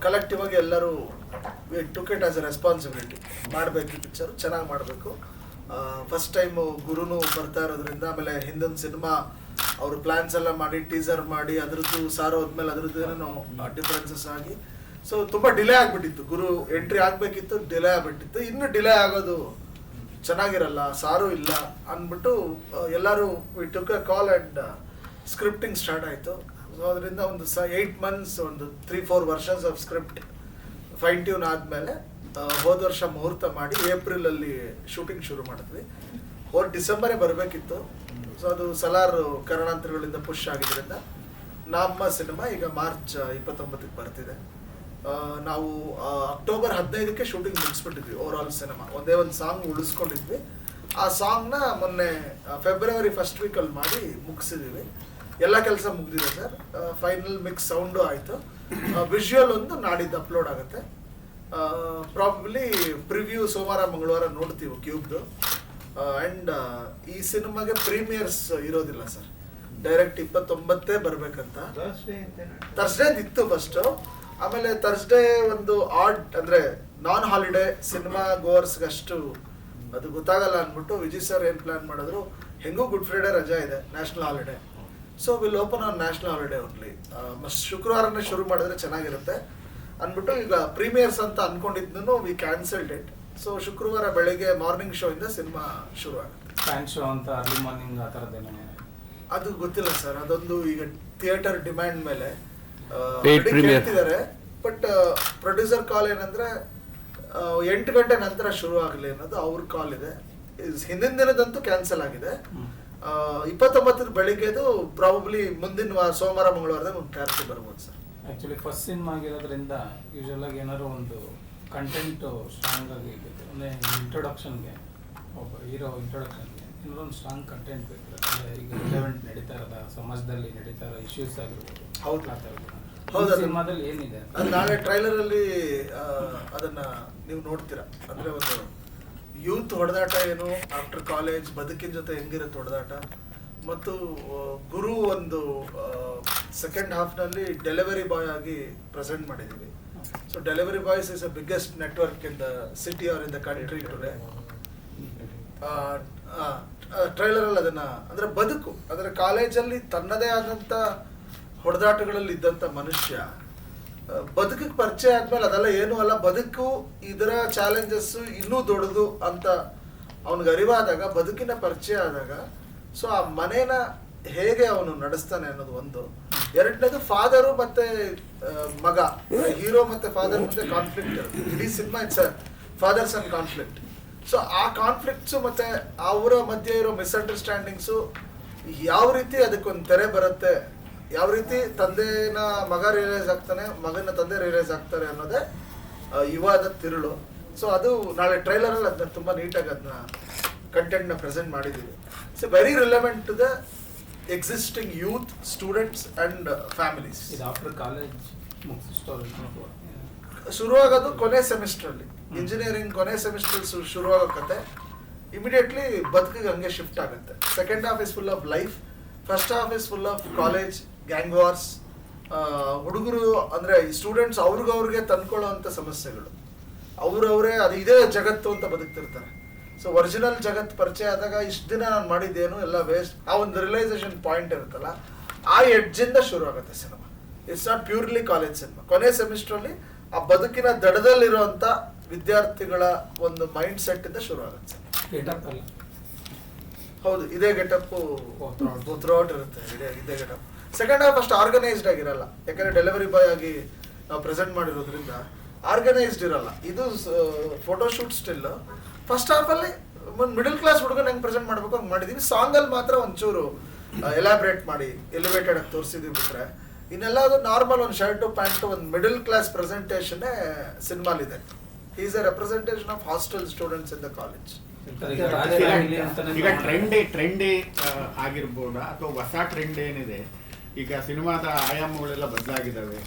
ಕಲೆಕ್ಟಿವ್ ಆಗಿ ಎಲ್ಲರೂ took it as A responsibility. ಮಾಡಬೇಕು ಈ ಪಿಕ್ಚರು, ಚೆನ್ನಾಗಿ ಮಾಡಬೇಕು. ಫಸ್ಟ್ ಟೈಮು ಗುರುನು ಬರ್ತಾ ಇರೋದ್ರಿಂದ, ಆಮೇಲೆ ಹಿಂದಿನ ಸಿನಿಮಾ ಅವರು ಪ್ಲ್ಯಾನ್ಸ್ ಎಲ್ಲ ಮಾಡಿ ಟೀಸರ್ ಮಾಡಿ ಅದ್ರದ್ದು ಸಾರು ಹೋದ್ಮೇಲೆ ಅದ್ರದ್ದು ಏನೋ ಡಿಫ್ರೆನ್ಸಸ್ ಆಗಿ ಸೊ ತುಂಬ ಡಿಲೇ ಆಗಿಬಿಟ್ಟಿತ್ತು. ಗುರು ಎಂಟ್ರಿ ಆಗಬೇಕಿತ್ತು, ಡಿಲೇ ಆಗಿಬಿಟ್ಟಿತ್ತು. ಇನ್ನು ಡಿಲೇ ಆಗೋದು ಚೆನ್ನಾಗಿರಲ್ಲ, ಸಾರು ಇಲ್ಲ ಅಂದ್ಬಿಟ್ಟು ಎಲ್ಲರೂ we took a call and scripting start ಆಯಿತು. ಸೊ ಅದರಿಂದ ಒಂದು 8 months, ಒಂದು 3-4 verses of script fine tune ಆದಮೇಲೆ ಹೋದ ವರ್ಷ ಮುಹೂರ್ತ ಮಾಡಿ ಏಪ್ರಿಲಲ್ಲಿ ಶೂಟಿಂಗ್ ಶುರು ಮಾಡಿದ್ವಿ. ಹೋದ ಡಿಸೆಂಬರೇ ಬರಬೇಕಿತ್ತು. ಸೊ ಅದು ಸಲಾರ್ ಕಾರಣಾಂತರಗಳಿಂದ ಪುಷ್ ಆಗಿದ್ದರಿಂದ ನಮ್ಮ ಸಿನಿಮಾ ಈಗ ಮಾರ್ಚ್ 29ಕ್ಕೆ ಬರ್ತಿದೆ. ನಾವು ಅಕ್ಟೋಬರ್ 15ಕ್ಕೆ ಶೂಟಿಂಗ್ ಮುಗಿಸ್ಬಿಟ್ಟಿದ್ವಿ. ಓವರ್ ಆಲ್ ಸಿನಿಮಾ ಒಂದೇ ಒಂದು ಸಾಂಗ್ ಉಳಿಸ್ಕೊಂಡಿದ್ವಿ. ಆ ಸಾಂಗ್ನ ಮೊನ್ನೆ ಫೆಬ್ರವರಿ ಫಸ್ಟ್ ವೀಕಲ್ಲಿ ಮಾಡಿ ಮುಗಿಸಿದ್ದೀವಿ. ಎಲ್ಲ ಕೆಲಸ ಮುಗಿದಿದೆ ಸರ್. ಫೈನಲ್ ಮಿಕ್ಸ್ ಸೌಂಡು ಆಯಿತು. ವಿಜುವಲ್ ಒಂದು ನಾಡಿದ್ದು ಅಪ್ಲೋಡ್ ಆಗುತ್ತೆ. ಪ್ರಾಬಬ್ಲಿ ಪ್ರಿವ್ಯೂ ಸೋಮವಾರ ಮಂಗಳವಾರ ನೋಡ್ತೀವಿ ಕ್ಯೂಬ್ದು. ಆ್ಯಂಡ್ ಈ ಸಿನಿಮಾಗೆ ಪ್ರೀಮಿಯರ್ಸ್ ಇರೋದಿಲ್ಲ ಸರ್. ಡೈರೆಕ್ಟ್ 29 ಬರಬೇಕಂತ. ಥರ್ಸ್ಡೇ ಇತ್ತು ಫಸ್ಟು. ಆಮೇಲೆ ಥರ್ಸ್ಡೇ ಒಂದು ಆಡ್ ಅಂದರೆ ನಾನ್ ಹಾಲಿಡೇ ಸಿನಿಮಾ ಗೋವರ್ಸ್ಗಷ್ಟು ಅದು ಗೊತ್ತಾಗಲ್ಲ ಅಂದ್ಬಿಟ್ಟು ವಿಜಯ್ ಸರ್ ಏನು ಪ್ಲ್ಯಾನ್ ಮಾಡಿದ್ರು, ಹೆಂಗೂ ಗುಡ್ ಫ್ರೈಡೇ ರಜಾ ಇದೆ, national holiday. So will open on national holiday only. ಶುಕ್ರವಾರನೇ ಶುರು ಮಾಡಿದ್ರೆ ಚೆನ್ನಾಗಿರುತ್ತೆ ಅಂದ್ಬಿಟ್ಟು ಈಗ ಪ್ರೀಮಿಯರ್ಸ್ ಅಂತ ಅಂದ್ಕೊಂಡಿದ್ದು ವಿ ಕ್ಯಾನ್ಸಲ್ಡ್ ಇಟ್. ಸೊ ಶುಕ್ರವಾರ ಬೆಳಗ್ಗೆ ಮಾರ್ನಿಂಗ್ ಶೋ ಇಂದ ಸಿನಿಮಾ ಶುರು ಆಗುತ್ತೆ. ಫ್ಯಾನ್ ಶೋ ಅಂತ ಅರ್ಲಿ ಮಾರ್ನಿಂಗ್ ಆ ಥರದ್ದೇನೋ ಅದು ಗೊತ್ತಿಲ್ಲ ಸರ್. ಅದೊಂದು ಈಗ ಥಿಯೇಟರ್ ಡಿಮ್ಯಾಂಡ್ ಮೇಲೆ ಹೇಳ್ತಿದ್ದಾರೆ. ಬಟ್ ಪ್ರೊಡ್ಯೂಸರ್ ಕಾಲ್ ಏನಂದ್ರೆ 8 ಗಂಟೆ ನಂತರ ಶುರು ಆಗಲಿ ಅನ್ನೋದು ಅವ್ರ ಕಾಲ್ ಇದೆ. ಹಿಂದಿನ ದಿನದಂತೂ ಕ್ಯಾನ್ಸಲ್ ಆಗಿದೆ. 29 ಬೆಳಿಗ್ಗೆದು ಪ್ರಾಬಬ್ಲಿ ಮುಂದಿನ ಸೋಮವಾರ ಮಂಗಳವಾರದಾಗ ಒಂದು ಕ್ಲಾರಿಟಿ ಬರ್ಬೋದು ಸರ್. ಆ್ಯಕ್ಚುಲಿ ಫಸ್ಟ್ ಸಿನಿಮಾ ಆಗಿರೋದ್ರಿಂದ ಯೂಶಲ್ ಆಗಿ ಏನಾದ್ರು ಒಂದು ಕಂಟೆಂಟ್ ಸ್ಟ್ರಾಂಗ್ ಆಗಿ ಅಂದರೆ ಇಂಟ್ರೊಡಕ್ಷನ್ಗೆ ಒಬ್ಬ ಹೀರೋ ಇಂಟ್ರೊಡಕ್ಷನ್ಗೆ ಏನಾದ್ರು ಒಂದು ಸ್ಟ್ರಾಂಗ್ ಕಂಟೆಂಟ್ ಬೇಕು. ಈಗ ರಿಲೆವೆಂಟ್ ನಡೀತಾ ಇರೋದ ಸಮಾಜದಲ್ಲಿ ನಡೀತಾ ಇರೋ ಇಶ್ಯೂಸ್ ಆಗಿರ್ಬೋದು. ಹೌದು, ಸಿನಿಮಾದಲ್ಲಿ ಏನಿದೆ ನಾಳೆ ಟ್ರೈಲರಲ್ಲಿ ಅದನ್ನ ನೀವು ನೋಡ್ತೀರಾ. ಅಂದ್ರೆ ಒಂದು ಯೂತ್ ಹೊಡೆದಾಟ ಏನು, ಆಫ್ಟರ್ ಕಾಲೇಜ್ ಬದುಕಿನ ಜೊತೆ ಹೆಂಗಿರುತ್ತೆ ಹೊಡೆದಾಟ, ಮತ್ತು ಗುರು ಒಂದು ಸೆಕೆಂಡ್ ಹಾಫ್ನಲ್ಲಿ ಡೆಲಿವರಿ ಬಾಯ್ ಆಗಿ ಪ್ರೆಸೆಂಟ್ ಮಾಡಿದ್ದೀವಿ. So delivery boys is a biggest network in the city are in the country today. ಟ್ರೈಲರಲ್ಲಿ ಅದನ್ನ ಅಂದ್ರೆ ಬದುಕು ಅಂದ್ರೆ ಕಾಲೇಜಲ್ಲಿ ತನ್ನದೇ ಆದಂಥ ಹೊಡೆದಾಟಗಳಲ್ಲಿ ಇದ್ದಂಥ ಮನುಷ್ಯ ಬದುಕಿಗೆ ಪರಿಚಯ ಆದ್ಮೇಲೆ ಅದೆಲ್ಲ ಏನೂ ಅಲ್ಲ, ಬದುಕು ಇದರ ಚಾಲೆಂಜಸ್ಸು ಇನ್ನೂ ದೊಡ್ಡದು ಅಂತ ಅವನಿಗೆ ಅರಿವಾದಾಗ, ಬದುಕಿನ ಪರಿಚಯ ಆದಾಗ, ಸೊ ಆ ಮನೇನ ಹೇಗೆ ಅವನು ನಡೆಸ್ತಾನೆ ಅನ್ನೋದು ಒಂದು. ಎರಡನೇದು ಫಾದರು ಮತ್ತೆ ಮಗ, ಹೀರೋ ಮತ್ತೆ ಫಾದರ್ ಮತ್ತೆ ಕಾನ್ಫ್ಲಿಕ್ಟ್ ಇರುತ್ತೆ. ಇಡೀ cinema it's father sun conflict. So ಆ ಕಾನ್ಫ್ಲಿಕ್ಟ್ಸು ಮತ್ತೆ ಅವರ ಮಧ್ಯೆ ಇರೋ ಮಿಸ್ಅಂಡರ್ಸ್ಟ್ಯಾಂಡಿಂಗ್ಸು ಯಾವ ರೀತಿ ಅದಕ್ಕೊಂದು ತೆರೆ ಬರುತ್ತೆ, ಯಾವ ರೀತಿ ತಂದೆನ ಮಗ ರಿಯಲೈಸ್ ಆಗ್ತಾನೆ, ಮಗನ ತಂದೆ ರಿಯಲೈಸ್ ಆಗ್ತಾರೆ ಅನ್ನೋದೇ ಯುವಾದ ತಿರುಳು. ಸೊ ಅದು ನಾಳೆ ಟ್ರೈಲರಲ್ಲಿ ಅದನ್ನ ತುಂಬ ನೀಟಾಗಿ ಅದನ್ನ ಕಂಟೆಂಟ್ನ ಪ್ರೆಸೆಂಟ್ ಮಾಡಿದ್ದೀವಿ. So very relevant to the existing youth, students and families. ಇದು ಆಫ್ಟರ್ ಕಾಲೇಜ್ ಶುರುವಾಗೋದು ಕೊನೆ ಸೆಮಿಸ್ಟ್ರಲ್ಲಿ, ಇಂಜಿನಿಯರಿಂಗ್ ಕೊನೆ ಸೆಮಿಸ್ಟ್ರಲ್ಲಿ ಶುರುವಾಗೋ ಕತೆ ಇಮಿಡಿಯೇಟ್ಲಿ ಬದುಕಿಗೆ ಹಂಗೆ ಶಿಫ್ಟ್ ಆಗುತ್ತೆ. Second half is full of life, first half is full of college, gang wars, ಹುಡುಗರು ಅಂದರೆ ಸ್ಟೂಡೆಂಟ್ಸ್ ಅವ್ರಿಗವ್ರಿಗೆ ತಂದ್ಕೊಳ್ಳೋವಂಥ ಸಮಸ್ಯೆಗಳು, ಅವರವರೇ ಅದು ಇದೇ ಜಗತ್ತು ಅಂತ ಬದುಕ್ತಿರ್ತಾರೆ. ಸೊ ಒರಿಜಿನಲ್ ಜಗತ್ತು ಪರಿಚಯ ಆದಾಗ ಇಷ್ಟು ದಿನ ನಾನು ಮಾಡಿದ್ದೇನು ಎಲ್ಲ ವೇಸ್ಟ್, ಆ ಒಂದು ರಿಯಲೈಸೇಷನ್ ಪಾಯಿಂಟ್ ಇರುತ್ತಲ್ಲ, ಆ ಎಡ್ಜಿಂದ ಶುರು ಆಗುತ್ತೆ cinema. It's not purely college cinema. ಕೊನೆ ಸೆಮಿಸ್ಟ್ರಲ್ಲಿ ಆ ಬದುಕಿನ ದಡದಲ್ಲಿರುವಂಥ ವಿದ್ಯಾರ್ಥಿಗಳ ಒಂದು ಮೈಂಡ್ ಸೆಟ್ ಇಂದ ಶುರು ಆಗುತ್ತೆ. ಹೌದು, ಇದೇ ಗೆಟಪ್ ಥ್ರೂಔಟ್ ಇರುತ್ತೆ, ಇದೇ ಗೆಟಪ್. ಸೆಕೆಂಡ್ ಹಾಫ್ ಅಷ್ಟು ಆರ್ಗನೈಸ್ಡ್ ಆಗಿರಲ್ಲ, ಯಾಕಂದ್ರೆ ಡೆಲಿವರಿ ಬಾಯ್ ಆಗಿ ನಾವು ಪ್ರೆಸೆಂಟ್ ಮಾಡಿರೋದ್ರಿಂದ ಆರ್ಗನೈಸ್ಡ್ ಇರಲ್ಲ. ಇದು ಫೋಟೋಶೂಟ್ ಸ್ಟಿಲ್. ಫಸ್ಟ್ ಹಾಫಲ್ಲಿ ಒಂದು ಮಿಡಲ್ ಕ್ಲಾಸ್ ಹುಡುಗನ ಹೆಂಗೆ ಪ್ರೆಸೆಂಟ್ ಮಾಡಬೇಕು ಹಂಗೆ ಮಾಡಿದ್ದೀವಿ. ಸಾಂಗಲ್ಲಿ ಮಾತ್ರ ಒಂಚೂರು ಎಲಾಬ್ರೇಟ್ ಮಾಡಿ ಎಲಿವೇಟೆಡ್ ಆಗಿ ತೋರಿಸಿದ್ವಿ ಬಿಟ್ರೆ ಇನ್ನೆಲ್ಲ ಅದು ನಾರ್ಮಲ್ ಒಂದು ಶರ್ಟು ಪ್ಯಾಂಟು ಒಂದು ಮಿಡಲ್ ಕ್ಲಾಸ್ ಪ್ರೆಸೆಂಟೇಷನ್ನೇ ಸಿನಿಮಾಲಿದೆ. Is a representation of hostel students in the college. ಈಗ ಟ್ರೆಂಡೇ ಆಗಿರ್ಬೋದಾ ಅಥವಾ ಹೊಸ ಟ್ರೆಂಡ್ ಏನಿದೆ, ಈಗ ಸಿನಿಮಾದ ಆಯಾಮಗಳೆಲ್ಲ ಬದಲಾಗಿದ್ದಾವೆ.